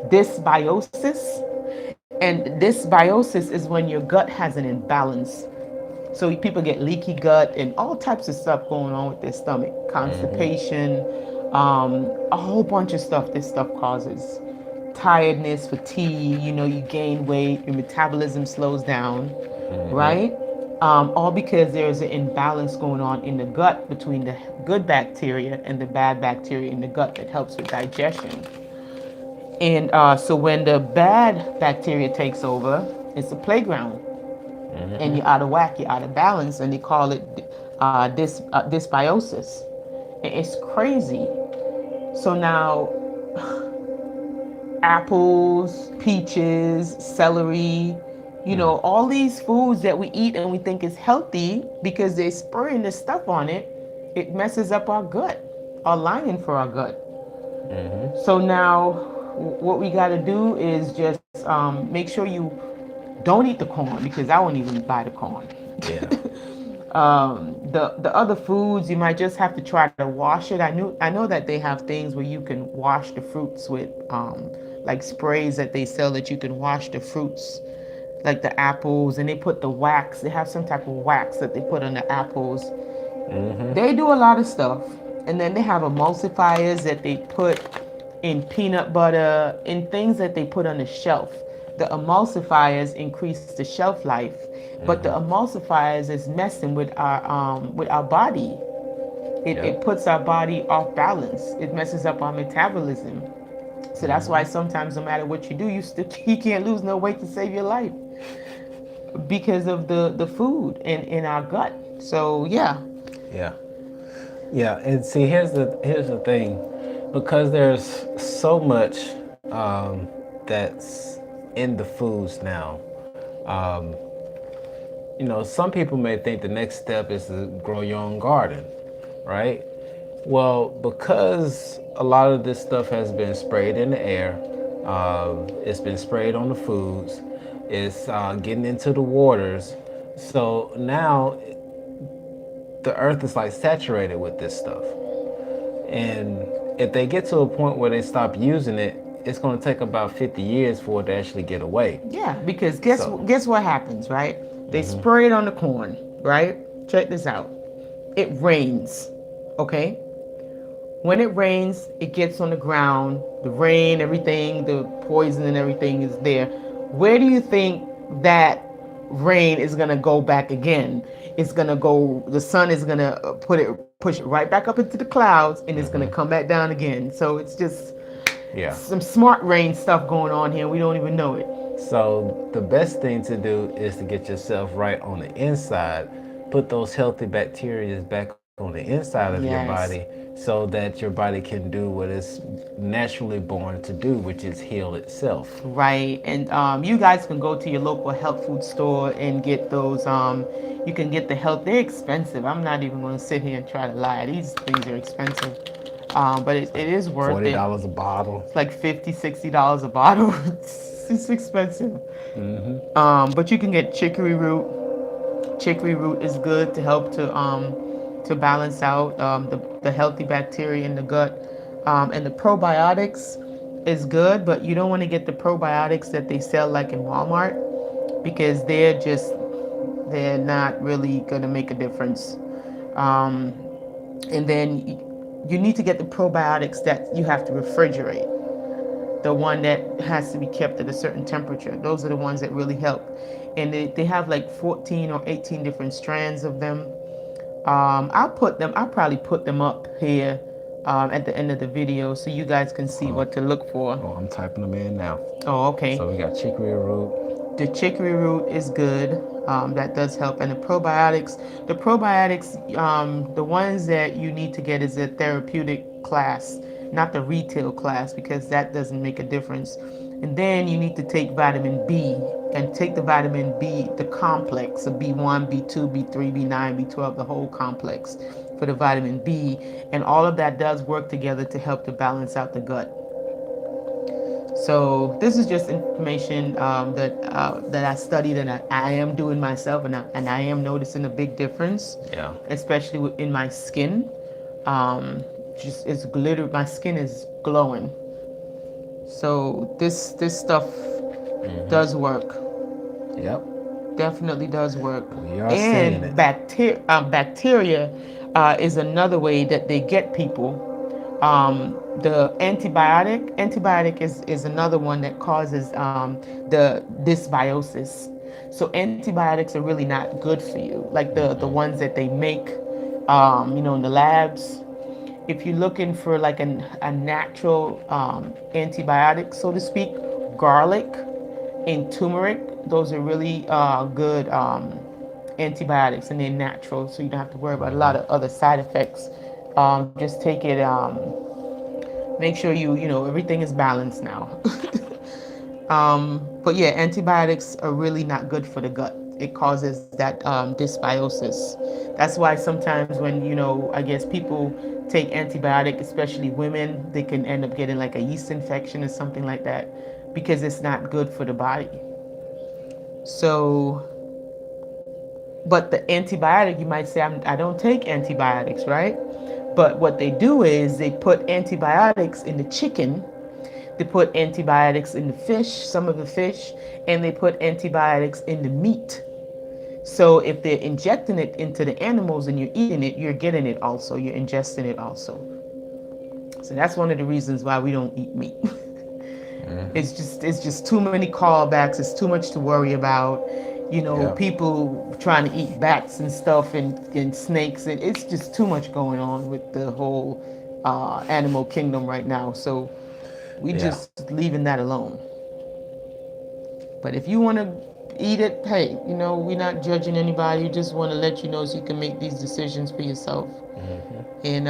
dysbiosis. And dysbiosis is when your gut has an imbalance. So people get leaky gut and all types of stuff going on with their stomach, constipation, a whole bunch of stuff this stuff causes. Tiredness, fatigue, you gain weight, your metabolism slows down, right? All because there's an imbalance going on in the gut between the good bacteria and the bad bacteria in the gut that helps with digestion. And so when the bad bacteria takes over, it's a playground. And you're out of whack, you're out of balance, and they call it dysbiosis. It's crazy. So now, apples, peaches, celery, all these foods that we eat and we think is healthy because they're spraying this stuff on it, it messes up our gut, our lining for our gut. So now, what we got to do is just make sure you don't eat the corn, because I won't even buy the corn. Yeah. The other foods, you might just have to try to wash it. I know that they have things where you can wash the fruits with like sprays that they sell that you can wash the fruits, like the apples, and they put the wax. They have some type of wax that they put on the apples. They do a lot of stuff. And then they have emulsifiers that they put in peanut butter and things that they put on the shelf. The emulsifiers increase the shelf life, but the emulsifiers is messing with our body. It puts our body off balance. It messes up our metabolism. So that's why sometimes, no matter what you do, you can't lose no weight to save your life because of the food in our gut. So yeah. Yeah, and see, here's the thing, because there's so much that's in the foods now. Some people may think the next step is to grow your own garden, right? Well, because a lot of this stuff has been sprayed in the air, it's been sprayed on the foods, it's getting into the waters. So now the earth is like saturated with this stuff. And if they get to a point where they stop using it, it's going to take about 50 years for it to actually get away. Yeah, because guess what happens, right? They spray it on the corn, right? Check this out. It rains, okay? When it rains, it gets on the ground. The rain, everything, the poison and everything is there. Where do you think that rain is going to go back again? It's going to go, the sun is going to push it right back up into the clouds, and it's going to come back down again. So it's just some smart rain stuff going on here. We don't even know it. So the best thing to do is to get yourself right on the inside, put those healthy bacteria back on the inside of your body Yes. so that your body can do what it's naturally born to do, which is heal itself. Right. And you guys can go to your local health food store and get those. You can get the health. They're expensive. I'm not even going to sit here and try to lie. These things are expensive. But it is worth it. $40 a bottle. It's like $50, $60 a bottle. It's expensive. But you can get chicory root. Chicory root is good to help to balance out the healthy bacteria in the gut. And the probiotics is good, but you don't want to get the probiotics that they sell like in Walmart because they're not really gonna make a difference. Um, and then you need to get the probiotics that you have to refrigerate, the one that has to be kept at a certain temperature. Those are the ones that really help. And they have like 14 or 18 different strands of them. I'll probably put them up here at the end of the video so you guys can see what to look for. Oh, I'm typing them in now. Oh, okay. So we got chicory root. The chicory root is good. That does help. And the probiotics, the ones that you need to get is a therapeutic class, not the retail class, because that doesn't make a difference. And then you need to take vitamin B and take the vitamin B, the complex of B1, B2, B3, B9, B12, the whole complex for the vitamin B. And all of that does work together to help to balance out the gut. So this is just information that I studied and I am doing myself, and I am noticing a big difference. Yeah. Especially in my skin. Just it's glitter. My skin is glowing. So this stuff does work. Yep. Definitely does work. We are seeing And it. bacteria is another way that they get people. The antibiotic is another one that causes the dysbiosis. So antibiotics are really not good for you, like the ones that they make, in the labs. If you're looking for like a natural antibiotic, so to speak, garlic and turmeric, those are really good antibiotics, and they're natural, so you don't have to worry about a lot of other side effects. Just take it. Make sure everything is balanced now. But yeah, antibiotics are really not good for the gut. It causes that dysbiosis. That's why sometimes when I guess people take antibiotic, especially women, they can end up getting like a yeast infection or something like that because it's not good for the body. So, but the antibiotic, you might say, I don't take antibiotics, right? But what they do is they put antibiotics in the chicken, they put antibiotics in the fish, some of the fish, and they put antibiotics in the meat. So if they're injecting it into the animals and you're eating it, you're getting it also, you're ingesting it also. So that's one of the reasons why we don't eat meat. It's just too many callbacks, it's too much to worry about. People trying to eat bats and stuff and snakes, and it's just too much going on with the whole animal kingdom right now. So we just leaving that alone. But if you want to eat it, hey, we're not judging anybody. We just want to let you know so you can make these decisions for yourself. And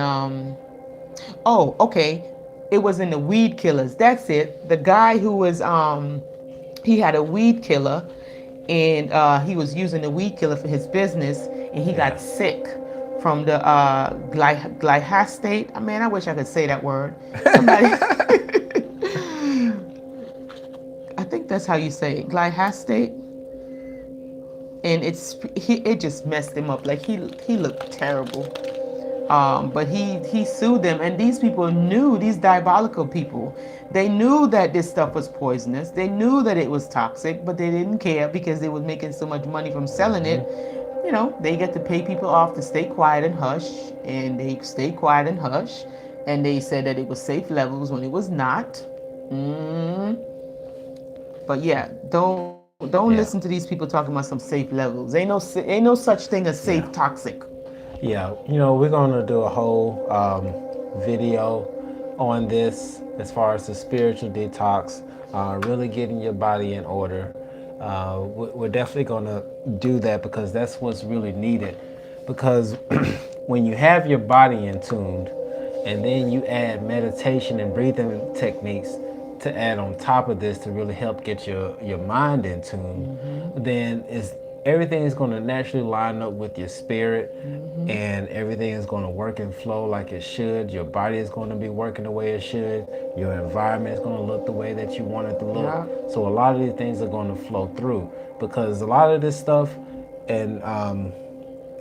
oh, okay, it was in the weed killers. That's it. The guy who was he had a weed killer, and he was using the weed killer for his business, and he got sick from the glyphosate. Man, I wish I could say that word. Somebody, I think that's how you say it, glyphosate. And it just messed him up. Like he looked terrible. But he sued them, and these people knew, these diabolical people, they knew that this stuff was poisonous. They knew that it was toxic, but they didn't care because they was making so much money from selling it. They get to pay people off to stay quiet and hush, and they stay quiet and hush, and they said that it was safe levels when it was not. But yeah, don't listen to these people talking about some safe levels. Ain't no such thing as safe toxic. Yeah, we're gonna do a whole video on this as far as the spiritual detox. really getting your body in order. We're definitely going to do that because that's what's really needed. Because when you have your body in tuned, and then you add meditation and breathing techniques to add on top of this to really help get your mind in tune, then everything is going to naturally line up with your spirit, and everything is going to work and flow like it should. Your body is going to be working the way it should. Your environment is going to look the way that you want it to look. Yeah. So a lot of these things are going to flow through because a lot of this stuff, and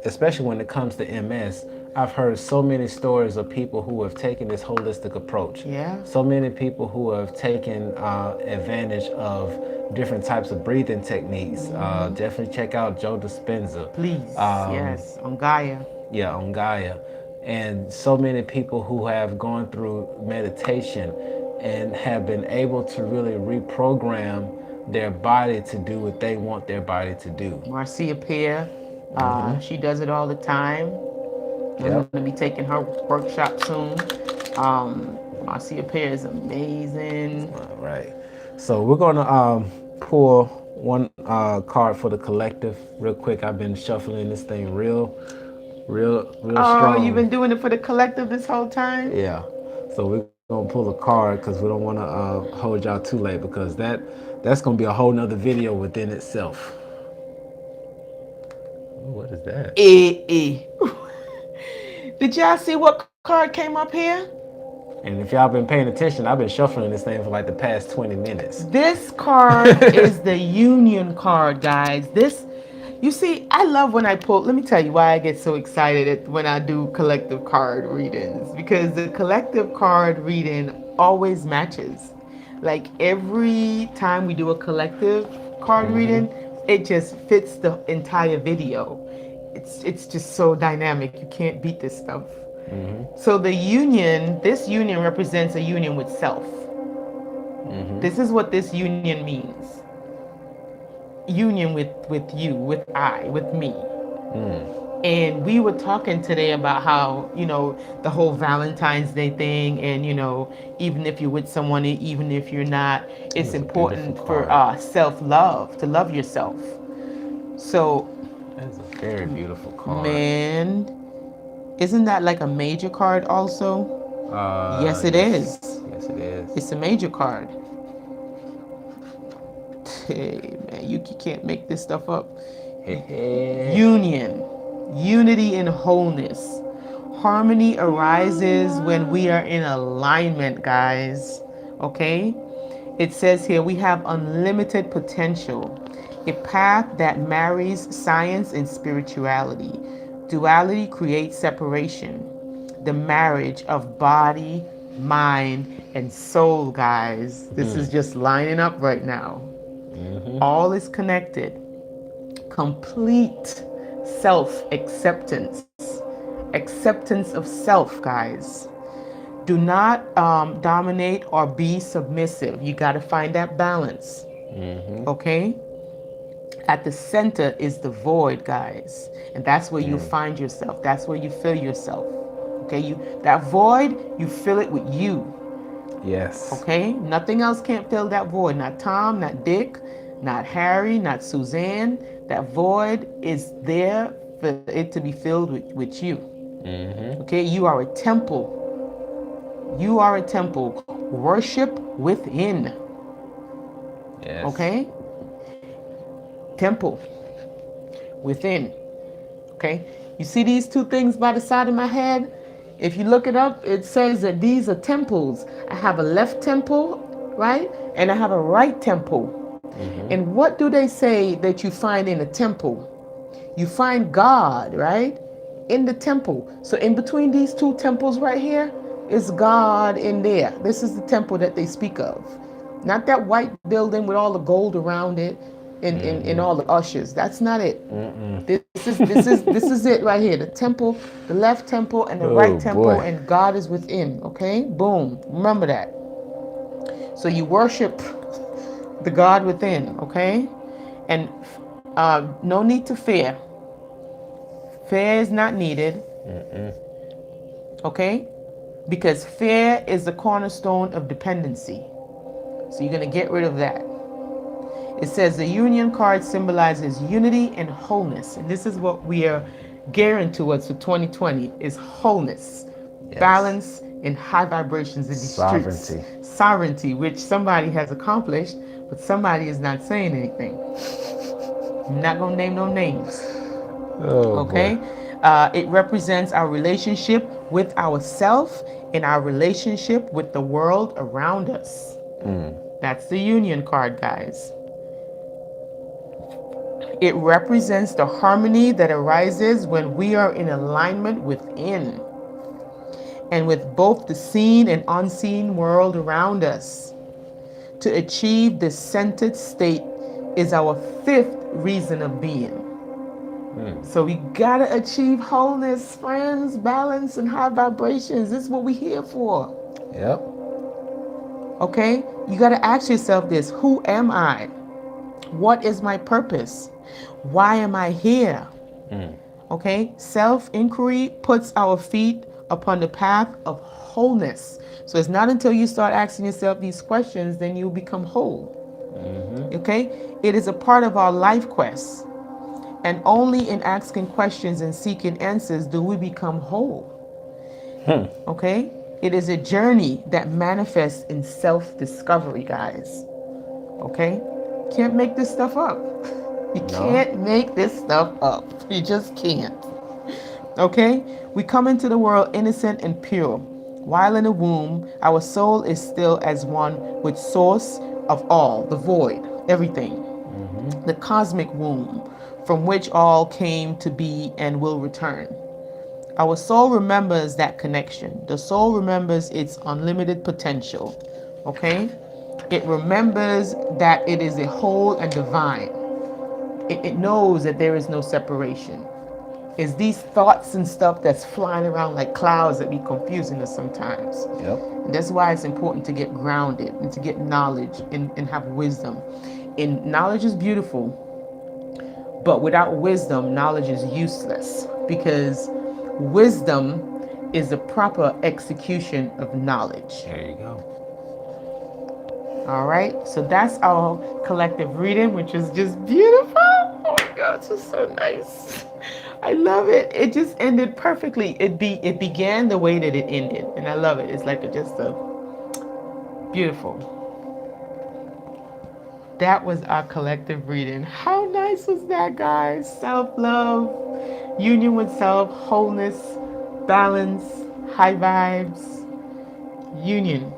especially when it comes to MS, I've heard so many stories of people who have taken this holistic approach. Yeah. So many people who have taken advantage of different types of breathing techniques. Definitely check out Joe Dispenza. Please. Yes. On Gaia. Yeah, on Gaia. And so many people who have gone through meditation and have been able to really reprogram their body to do what they want their body to do. Marcia Peer. She does it all the time. I'm going to be taking her workshop soon. Marcia Peer is amazing. All right. So we're going to pull one card for the collective real quick. I've been shuffling this thing real strong. Oh, you've been doing it for the collective this whole time? Yeah. So we're going to pull a card because we don't want to hold y'all too late because that's going to be a whole nother video within itself. Ooh, what is that? Did y'all see what card came up here? And if y'all been paying attention, I've been shuffling this thing for like the past 20 minutes. This card is the union card, guys. You see, I love when I pull. Let me tell you why I get so excited when I do collective card readings. Because the collective card reading always matches. Like every time we do a collective card reading, it just fits the entire video. It's just so dynamic. You can't beat this stuff. So this union represents a union with self. This is what this union means. Union with you, with I, with me. And we were talking today about how, the whole Valentine's Day thing, and, even if you're with someone, even if you're not, it's important for self-love, to love yourself. So, that's a very beautiful card. Man, isn't that like a major card also? Yes, it is. Yes, it is. It's a major card. Hey, man, you can't make this stuff up. Union, unity and wholeness. Harmony arises when we are in alignment, guys. Okay? It says here we have unlimited potential, a path that marries science and spirituality. Duality creates separation. The marriage of body, mind, and soul, guys. This is just lining up right now. All is connected. Complete self-acceptance. Acceptance of self, guys. Do not dominate or be submissive. You got to find that balance. Okay? At the center is the void, guys. And that's where you find yourself. That's where you feel yourself. Okay? That void, you fill it with you. Yes. Okay? Nothing else can't fill that void. Not Tom, not Dick, not Harry, not Suzanne. That void is there for it to be filled with you. Okay? You are a temple. You are a temple. Worship within. Yes. Okay? Temple. Within. Okay? You see these two things by the side of my head? If you look it up, it says that these are temples. I have a left temple, right? And I have a right temple. And what do they say that you find in a temple? You find God, right? In the temple. So in between these two temples right here is God in there. This is the temple that they speak of. Not that white building with all the gold around it and all the ushers. That's not it. This is it right here. The temple, the left temple and the right temple, and God is within. Okay? Boom. Remember that. So you worship the God within, okay? And no need to fear. Fear is not needed. Okay? Because fear is the cornerstone of dependency. So you're going to get rid of that. It says the union card symbolizes unity and wholeness. And this is what we are gearing towards for 2020 is wholeness, Yes. balance, and high vibrations in the Sovereignty. streets. Sovereignty, which somebody has accomplished, but somebody is not saying anything. I'm not going to name no names. Oh, Okay? boy. It represents our relationship with ourself and our relationship with the world around us. That's the union card, guys. It represents the harmony that arises when we are in alignment within and with both the seen and unseen world around us. To achieve this centered state is our fifth reason of being. So we gotta achieve wholeness, friends, balance, and high vibrations. This is what we're here for. Yep. Okay? You gotta ask yourself this: who am I? What is my purpose? Why am I here? Okay? Self-inquiry puts our feet upon the path of wholeness. So it's not until you start asking yourself these questions, then you become whole. Okay? It is a part of our life quest. And only in asking questions and seeking answers do we become whole. Okay? It is a journey that manifests in self-discovery, guys. Okay? Can't make this stuff up. You can't make this stuff up. You just can't. Okay? We come into the world innocent and pure. While in the womb, our soul is still as one with source of all, the void, everything. The cosmic womb from which all came to be and will return. Our soul remembers that connection. The soul remembers its unlimited potential. Okay? It remembers that it is a whole and divine. It knows that there is no separation. It's these thoughts and stuff that's flying around like clouds that be confusing us sometimes. Yep. And that's why it's important to get grounded and to get knowledge and have wisdom. And knowledge is beautiful, but without wisdom, knowledge is useless, because wisdom is the proper execution of knowledge. There you go. All right, so that's our collective reading, which is just beautiful. Oh my God, it's just so nice. I love it. It just ended perfectly. It began the way that it ended, and I love it. It's like just a beautiful. That was our collective reading. How nice was that, guys? Self-love, union with self, wholeness, balance, high vibes, union.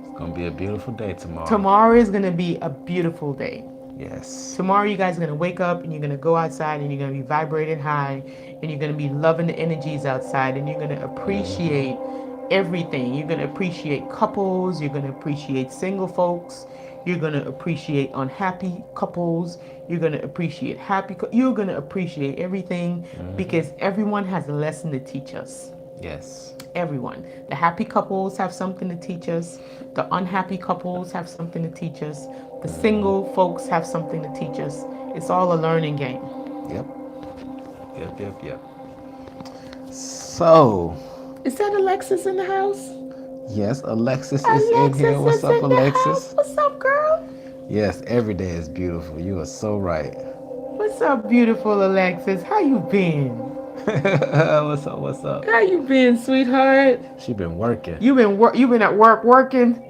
It's going to be a beautiful day tomorrow. Tomorrow is going to be a beautiful day. Yes. Tomorrow you guys are going to wake up and you're going to go outside and you're going to be vibrating high and you're going to be loving the energies outside and you're going to appreciate everything. You're going to appreciate couples. You're going to appreciate single folks. You're going to appreciate unhappy couples. You're going to appreciate you're going to appreciate everything because everyone has a lesson to teach us. Yes. Everyone. The happy couples have something to teach us. The unhappy couples have something to teach us. The single folks have something to teach us. It's all a learning game. Yep. So. Is that Alexis in the house? Yes, Alexis is in here. What's up, Alexis? What's up, girl? Yes, every day is beautiful. You are so right. What's up, beautiful Alexis? How you been? What's up? How you been, sweetheart? She been working. You been at work working?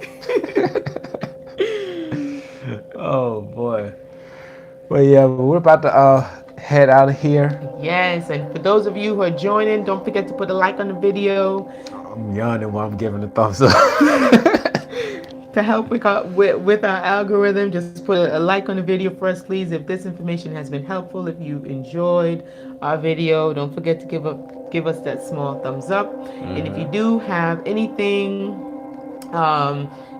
Oh boy. Well, yeah, we're about to head out of here. Yes, and for those of you who are joining, don't forget to put a like on the video. I'm yawning while I'm giving a thumbs up. To help with our algorithm, just put a like on the video for us, please. If this information has been helpful, if you enjoyed our video, don't forget to give us that small thumbs up. And if you do have anything,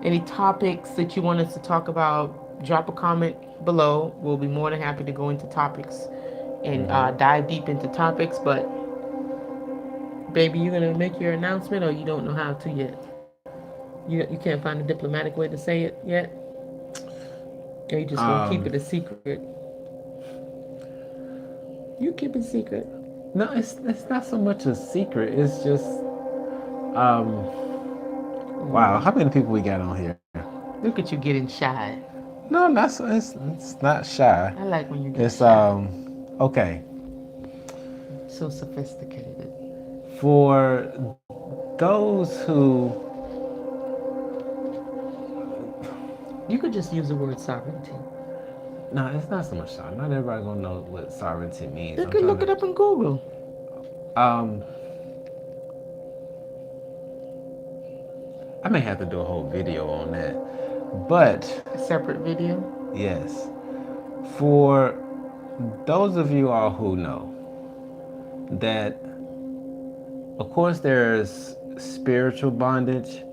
any topics that you want us to talk about, drop a comment below. We'll be more than happy to go into topics and dive deep into topics. But baby, you gonna make your announcement, or you don't know how to yet? You can't find a diplomatic way to say it yet? Or you just gonna keep it a secret? You keep it secret. No, it's not so much a secret. It's just wow, how many people we got on here? Look at you getting shy. No, not so. It's not shy. I like when you get It's shy. okay. So sophisticated. For those who You could just use the word sovereignty. no, it's not so much shy. Not everybody gonna know what sovereignty means. You I'm could trying look it up on Google. to. I may have to do a whole video on that, but A separate video. yes, for those of you all who know that, of course, there's spiritual bondage,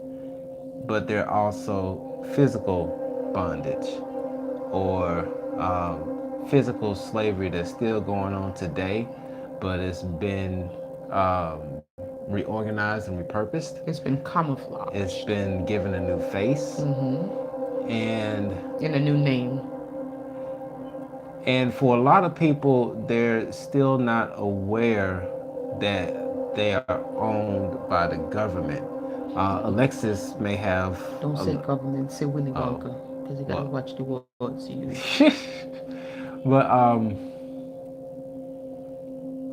but there are also physical bondage or physical slavery that's still going on today, but it's been reorganized and repurposed. It's been camouflaged. It's been given a new face, and In a new name. for a lot of people, they're still not aware that they are owned by the government. Alexis may have. Don't say government, say Willy Wonka. Because you gotta well. watch the words you use. But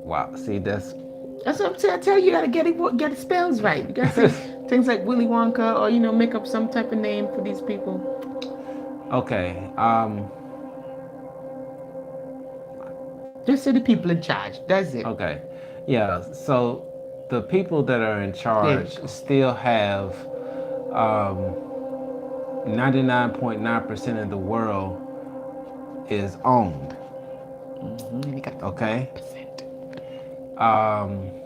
wow. See, that's That's what I'm saying. I tell you, you gotta get the spells right. You gotta say things like Willy Wonka, or make up some type of name for these people. okay. Just say the people in charge. That's it. Okay. Yeah. So the people that are in charge still have 99.9% of the world is owned. And you got the Okay. 1%.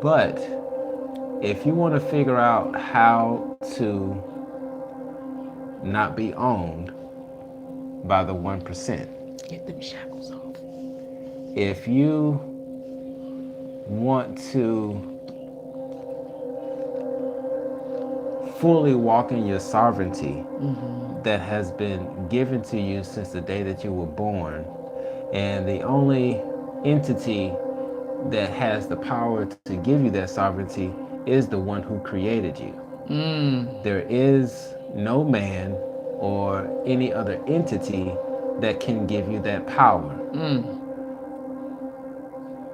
But if you want to figure out how to not be owned by the 1%, Get them shackles off. if you want to fully walk in your sovereignty that has been given to you since the day that you were born, and the only entity that has the power to give you that sovereignty is the one who created you. There is no man or any other entity that can give you that power.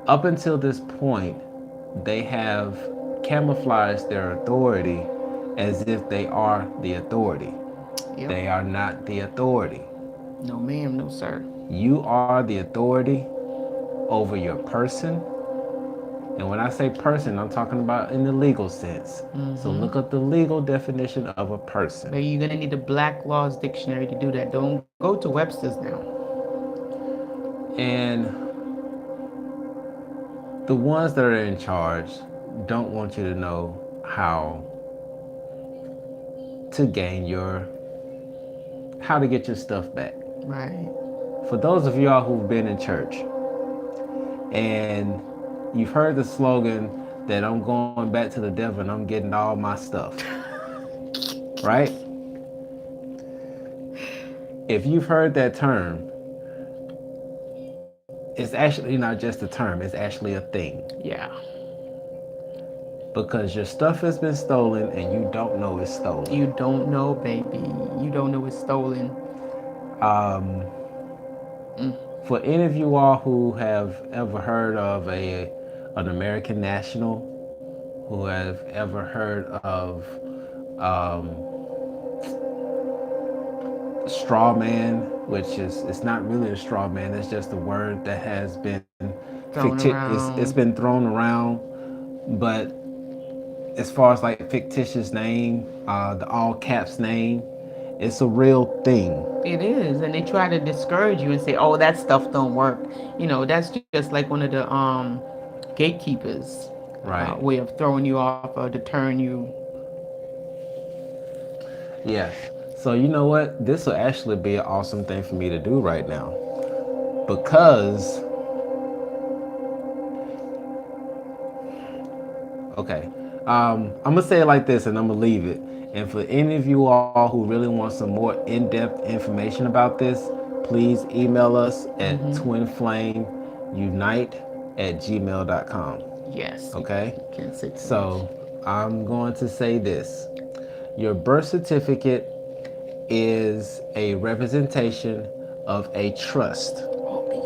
Up until this point, they have camouflaged their authority as if they are the authority. Yep. They are not the authority. No ma'am, no sir. You are the authority over your person. And when I say person, I'm talking about in the legal sense. So look up the legal definition of a person. But you're gonna need a Black Laws Dictionary to do that. Don't go to Webster's now. And the ones that are in charge don't want you to know how to how to get your stuff back. Right. For those of y'all who've been in church and you've heard the slogan that I'm going back to the devil and I'm getting all my stuff, right? If you've heard that term, it's actually not just a term, it's actually a thing. Yeah. Because your stuff has been stolen and you don't know it's stolen. You don't know, baby. You don't know it's stolen. For any of you all who have ever heard of an American national, who have ever heard of straw man, which is, it's not really a straw man, it's just a word that has been it's been thrown around. But as far as like fictitious name, the all caps name, it's a real thing. It is, and they try to discourage you and say, "Oh, that stuff don't work." That's just like one of the gatekeepers, Right. Way of throwing you off or deterring you. Yes. So you know what? This will actually be an awesome thing for me to do right now, because okay, I'm gonna say it like this, and I'm gonna leave it. And for any of you all who really want some more in-depth information about this, please email us at twinflamesunite@gmail.com. Yes. Okay. You can't say too So I'm going to say this: your birth certificate is a representation of a trust. Oh, but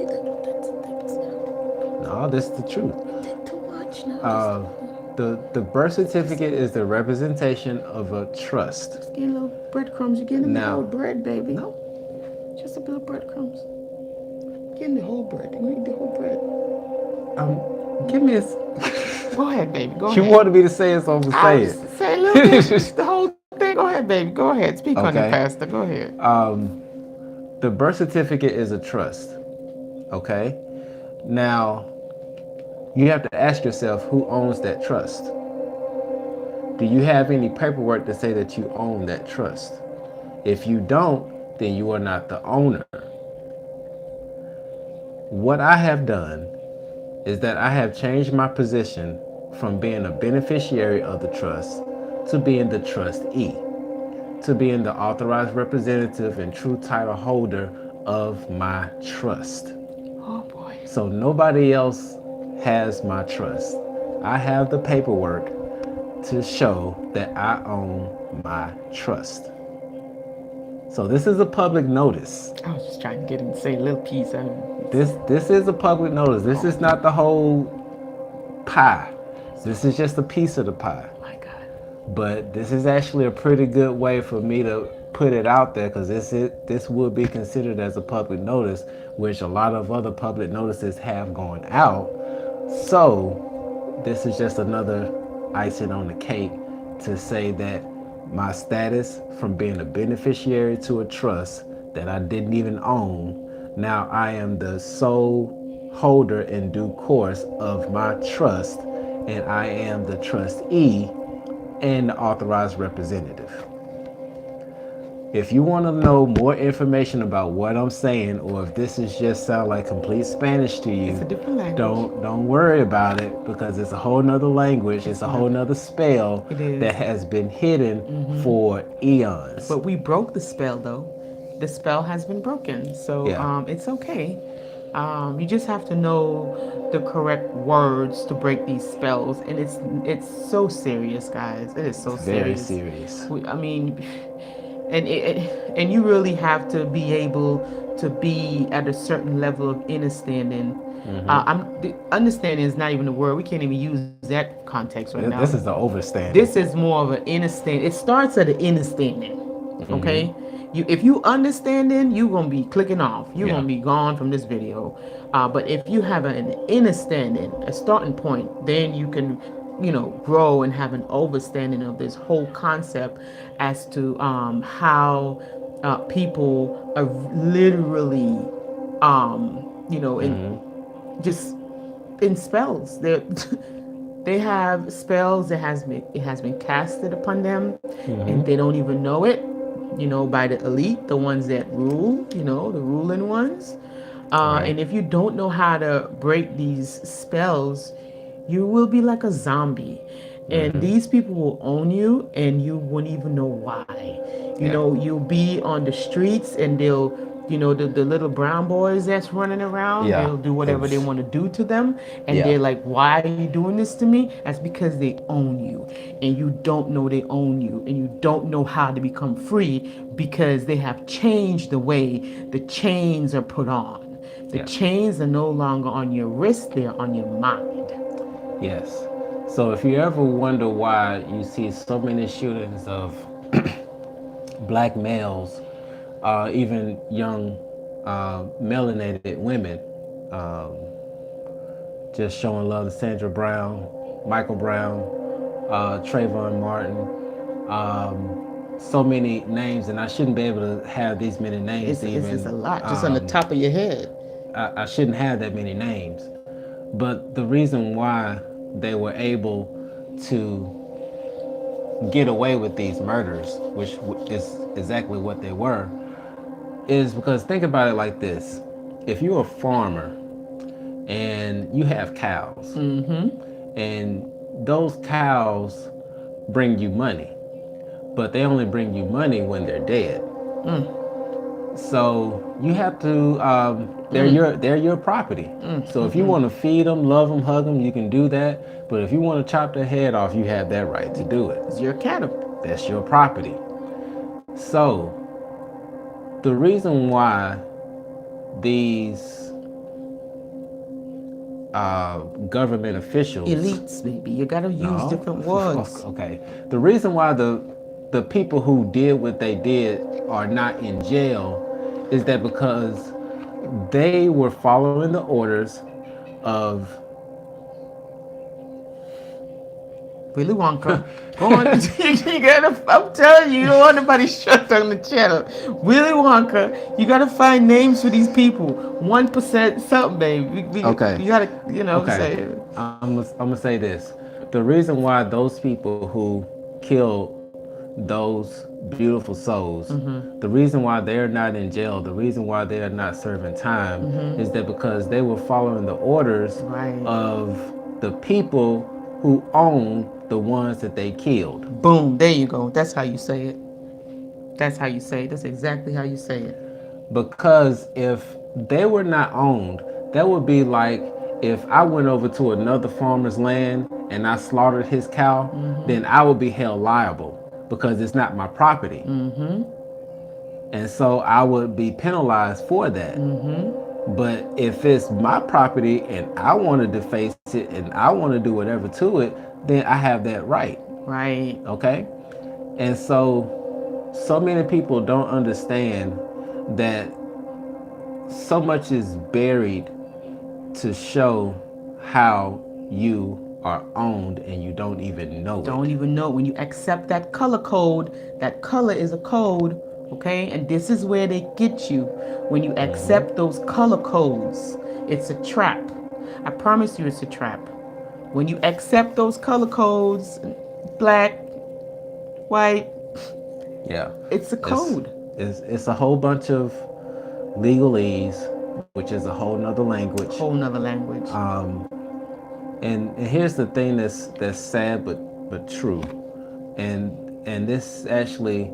No, this is the truth. that's too much now. The birth certificate is the representation of a trust. Just getting little breadcrumbs. You're getting the Now- whole bread, baby. No, Just a little breadcrumbs. Getting the whole bread. You need the whole bread. give me a. Go ahead, baby. Go You ahead. wanted me to say it, so I'm gonna I say was it. say a little bit. Just the whole thing. Go ahead, baby. Go ahead. Speak on it, Okay. Pastor. Go ahead. The birth certificate is a trust. Okay? Now, you have to ask yourself who owns that trust. Do you have any paperwork to say that you own that trust? If you don't, then you are not the owner. What I have done is that I have changed my position from being a beneficiary of the trust to being the trustee, to being the authorized representative and true title holder of my trust. Oh boy. So nobody else has my trust. I have the paperwork to show that I own my trust. So this is a public notice. I was just trying to get him to say a little piece. This is a public notice. This is not the whole pie. This is just a piece of the pie. My God. But this is actually a pretty good way for me to put it out there, because this would be considered as a public notice, which a lot of other public notices have gone out. So this is just another icing on the cake to say that my status from being a beneficiary to a trust that I didn't even own, now I am the sole holder in due course of my trust, and I am the trustee and the authorized representative. If you want to know more information about what I'm saying, or if this is just sound like complete Spanish to you, It's a different language. don't worry about it, because it's a whole nother language. It's a whole nother spell It is. that has been hidden for eons. But we broke the spell, though. The spell has been broken, so Yeah. it's okay. You just have to know the correct words to break these spells, and it's so serious, guys. It is so Very serious. serious. I mean, and you really have to be able to be at a certain level of understanding. The understanding is not even a word. We can't even use that context right now. This is the overstanding. This is more of an understanding. It starts at an understanding. Okay? If you understanding, you're gonna be clicking off. You're Yeah. gonna be gone from this video. But if you have an understanding, a starting point, then you can, grow and have an overstanding of this whole concept as to how people are literally, just in spells. They have spells that it has been casted upon them, and they don't even know it. By the elite, the ones that rule, the ruling ones. Right. And if you don't know how to break these spells, you will be like a zombie. And these people will own you, and you won't even know why. You'll be on the streets, and they'll, the little brown boys that's running around, Yeah. they'll do whatever they want to do to them. And Yeah. they're like, why are you doing this to me? That's because they own you. And you don't know they own you. And you don't know how to become free, because they have changed the way the chains are put on. The Yeah. chains are no longer on your wrist, they're on your mind. Yes. So if you ever wonder why you see so many shootings of black males, even young melanated women, just showing love to Sandra Brown, Michael Brown, Trayvon Martin, so many names, and I shouldn't be able to have these many names. It's a lot, just on the top of your head. I shouldn't have that many names. But the reason why they were able to get away with these murders, which is exactly what they were, is because, think about it like this. If you're a farmer and you have cows, and those cows bring you money, but they only bring you money when they're dead. So you have to, they're your property. So if you want to feed them, love them, hug them, you can do that. But if you want to chop their head off, you have that right to do it. It's your cattle. That's your property. So the reason why these government officials, Elites, baby. You gotta use no, different words. okay, the reason why the people who did what they did are not in jail is that because they were following the orders of Willy Wonka. Go on. You gotta, I'm telling you, you don't want nobody shut on the channel. Willy Wonka, you gotta find names for these people. 1% something, baby. Okay. You gotta, say Okay, it. I'm gonna say this. The reason why those people who killed those beautiful souls, the reason why they're not in jail, the reason why they're not serving time, is that because they were following the orders Right. of the people who own the ones that they killed. Boom. There you go. That's how you say it. That's how you say it. That's exactly how you say it. Because if they were not owned, that would be like if I went over to another farmer's land and I slaughtered his cow, then I would be held liable because it's not my property. And so I would be penalized for that. But if it's my property and I want to deface it and I want to do whatever to it, then I have that right. Right. Okay? And so many people don't understand that so much is buried to show how you are owned and you don't even know it. Don't even know. When you accept that color code, that color is a code, okay? And this is where they get you. When you accept those color codes, it's a trap. I promise you it's a trap. When you accept those color codes, black, white, Yeah. it's a code. It's a whole bunch of legalese, which is a whole nother language. Whole nother language. And here's the thing that's sad but true. And this actually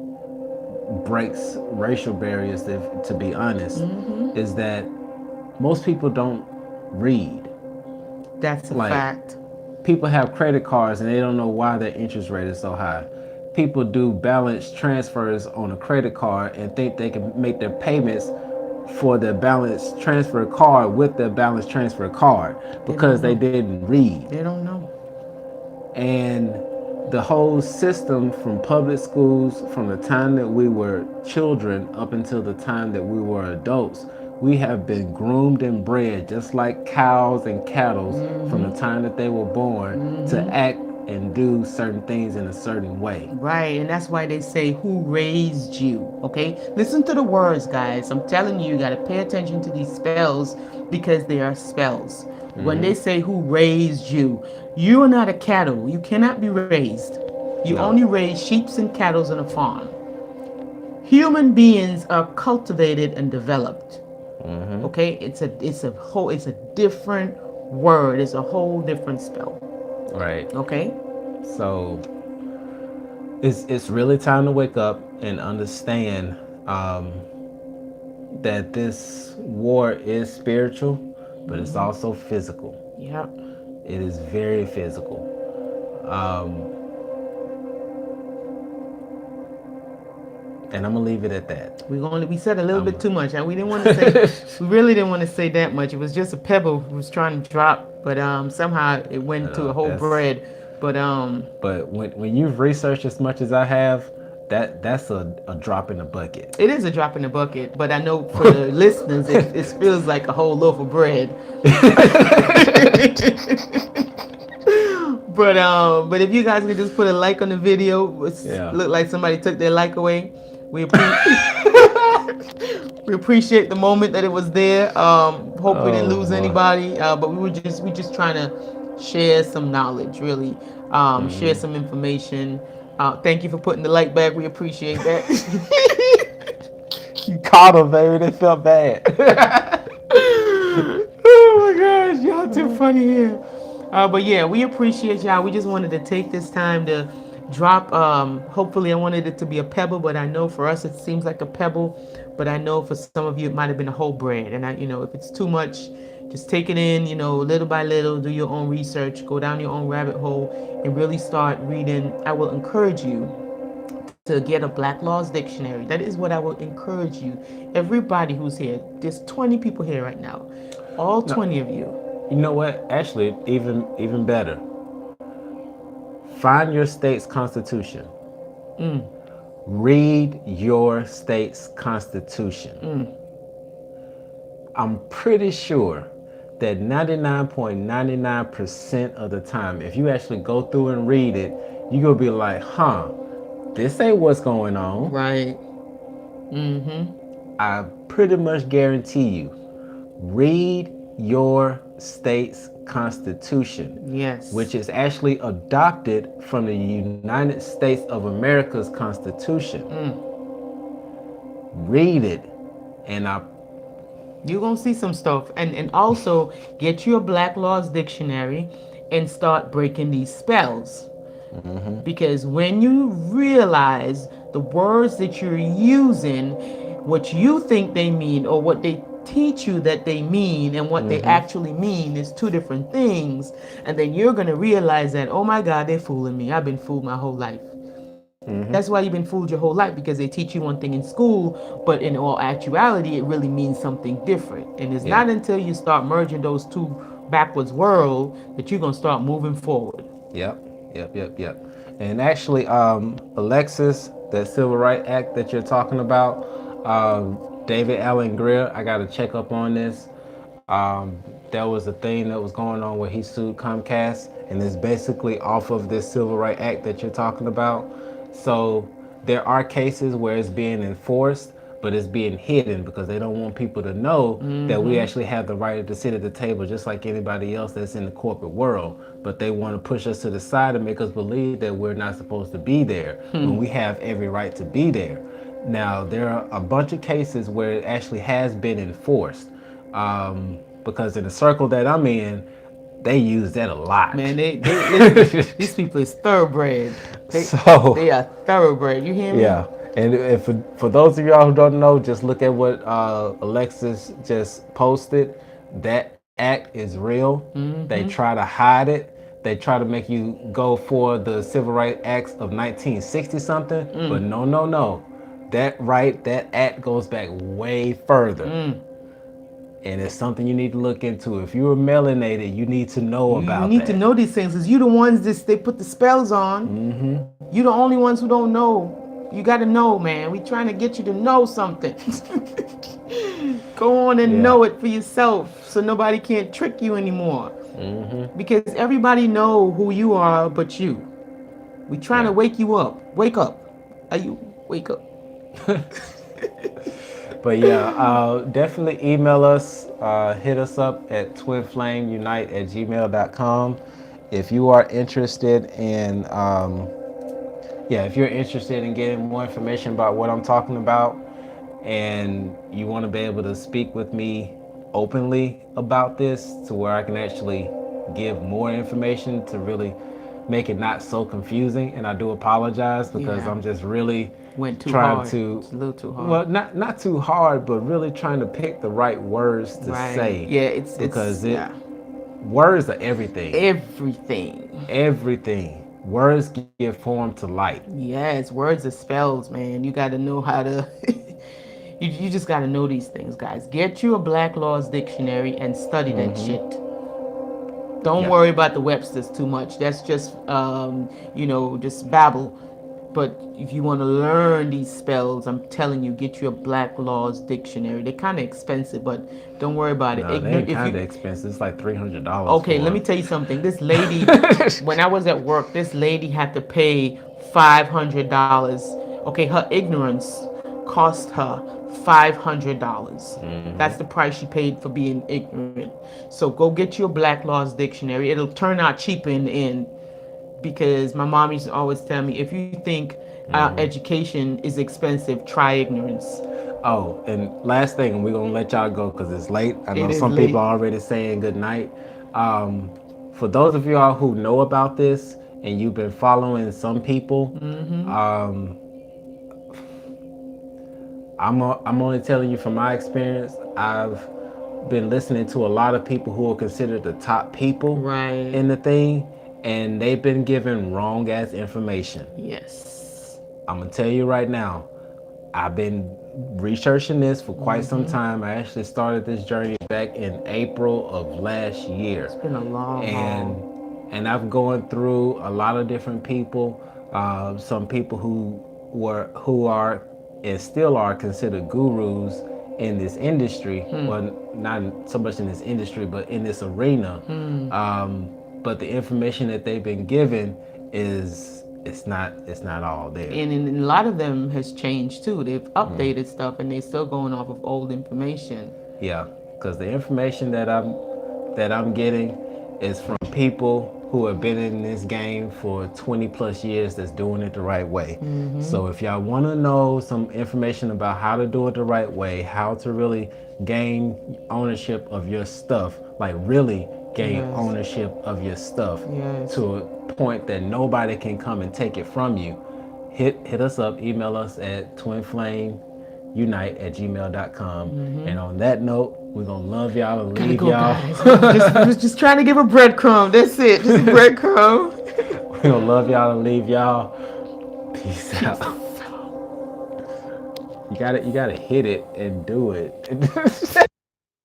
breaks racial barriers, to be honest, is that most people don't read. That's a fact. People have credit cards and they don't know why their interest rate is so high. People do balance transfers on a credit card and think they can make their payments for their balance transfer card with their balance transfer card because they didn't read. They don't know. And the whole system from public schools, from the time that we were children up until the time that we were adults, we have been groomed and bred just like cows and cattle from the time that they were born to act and do certain things in a certain way. Right, and that's why they say, who raised you, okay? Listen to the words, guys. I'm telling you, you got to pay attention to these spells because they are spells. When they say, who raised you, you are not a cattle. You cannot be raised. You only raise sheep and cattle on a farm. Human beings are cultivated and developed. Okay, it's a different word. It's a whole different spell. Right. Okay. So it's really time to wake up and understand that this war is spiritual, but it's also physical. Yep. It is very physical. And I'm gonna leave it at that. We said a little bit too much, and we didn't want to say. We really didn't want to say that much. It was just a pebble we was trying to drop, but somehow it went to a whole bread. But when you've researched as much as I have, that's a drop in the bucket. It is a drop in the bucket, but I know for the listeners, it feels like a whole loaf of bread. But if you guys could just put a like on the video, look like somebody took their like away. We appreciate the moment that it was there. Hope we didn't lose anybody, but we just trying to share some knowledge, really, share some information. Thank you for putting the like back. We appreciate that. You caught them, baby. They felt bad. Oh my gosh, y'all too funny here. But yeah, we appreciate y'all. We just wanted to take this time to drop. Hopefully, I wanted it to be a pebble, but I know for us it seems like a pebble. But I know for some of you it might have been a whole bread. And if it's too much, just take it in. Little by little, do your own research, go down your own rabbit hole, and really start reading. I will encourage you to get a Black Laws dictionary. That is what I would encourage you. Everybody who's here, there's 20 people here right now. All 20 of you. You know what? Actually, even better. Find your state's constitution. Read your state's constitution. I'm pretty sure that 99.99% of the time, if you actually go through and read it, you're going to be like, this ain't what's going on. Right. I pretty much guarantee you, read your state's constitution. Yes. Which is actually adopted from the United States of America's Constitution. Read it, and you're going to see some stuff. And also, get you a Black Laws dictionary and start breaking these spells. Because when you realize the words that you're using, what you think they mean, or what they teach you that they mean, and what they actually mean is two different things. And then you're going to realize that, oh my God, they're fooling me. I've been fooled my whole life. That's why you've been fooled your whole life, because they teach you one thing in school, but in all actuality, it really means something different. And it's not until you start merging those two backwards worlds that you're going to start moving forward. Yep. And actually, Alexis, that Civil Rights Act that you're talking about, David Allen Greer, I got to check up on this. There was a thing that was going on where he sued Comcast, and it's basically off of this Civil Rights Act that you're talking about. So there are cases where it's being enforced, but it's being hidden because they don't want people to know that we actually have the right to sit at the table just like anybody else that's in the corporate world. But they want to push us to the side and make us believe that we're not supposed to be there when we have every right to be there. Now, there are a bunch of cases where it actually has been enforced, because in the circle that I'm in, they use that a lot. Man, they these people is thoroughbred. They are thoroughbred. You hear me? Yeah. And if, for those of y'all who don't know, just look at what Alexis just posted. That act is real. They try to hide it. They try to make you go for the Civil Rights Acts of 1960 something, but no. That act goes back way further. And it's something you need to look into. If you're melanated, you need to know about that. You need to know these things, because you're the ones that they put the spells on. You're the only ones who don't know. You got to know, man. We're trying to get you to know something. Go on and know it for yourself, so nobody can't trick you anymore. Because everybody know who you are but you. We're trying to wake you up. Wake up. Wake up. But definitely email us, hit us up at twinflamesunite@gmail.com if you are interested in if you're interested in getting more information about what I'm talking about, and you want to be able to speak with me openly about this to where I can actually give more information to really make it not so confusing. And I do apologize because I'm just really trying to, it's a little too hard. Well, not too hard, but really trying to pick the right words to say. Yeah, words are everything. Everything. Words give form to light. Yes, words are spells, man. You got to know how to. you just got to know these things, guys. Get you a Black Laws dictionary and study that shit. Don't worry about the Webster's too much. That's just, just babble. But if you want to learn these spells, I'm telling you, get you a Black Laws dictionary. They're kind of expensive, but don't worry about it. No, they ain't kind of expensive. It's like $300. Okay, let me tell you something. This lady, when I was at work, this lady had to pay $500. Okay, her ignorance cost her $500. That's the price she paid for being ignorant. So go get you a Black Laws dictionary. It'll turn out cheaper in the end. Because my mom used to always tell me, if you think education is expensive, try ignorance. Oh, and last thing, and we're going to let y'all go because it's late. I know some people are already saying good night. For those of y'all who know about this and you've been following some people, I'm only telling you from my experience. I've been listening to a lot of people who are considered the top people in the thing. And they've been given wrong ass information. Yes. I'm gonna tell you right now, I've been researching this for quite some time. I actually started this journey back in April of last year. It's been a long haul. And I've gone through a lot of different people. Some people who are and still are considered gurus in this industry. Well, not so much in this industry, but in this arena. But the information that they've been given is it's not all there. And a lot of them has changed too. They've updated stuff, and they're still going off of old information. Yeah, because the information that I'm getting is from people who have been in this game for 20 plus years that's doing it the right way. So if y'all want to know some information about how to do it the right way, how to really gain ownership of your stuff, like really gain ownership of your stuff to a point that nobody can come and take it from you, hit us up, email us at twinflamesunite@gmail.com. And on that note, we're gonna love y'all and leave y'all. just trying to give a breadcrumb. That's it. Just a breadcrumb. We're gonna love y'all and leave y'all. Peace out. You gotta hit it and do it.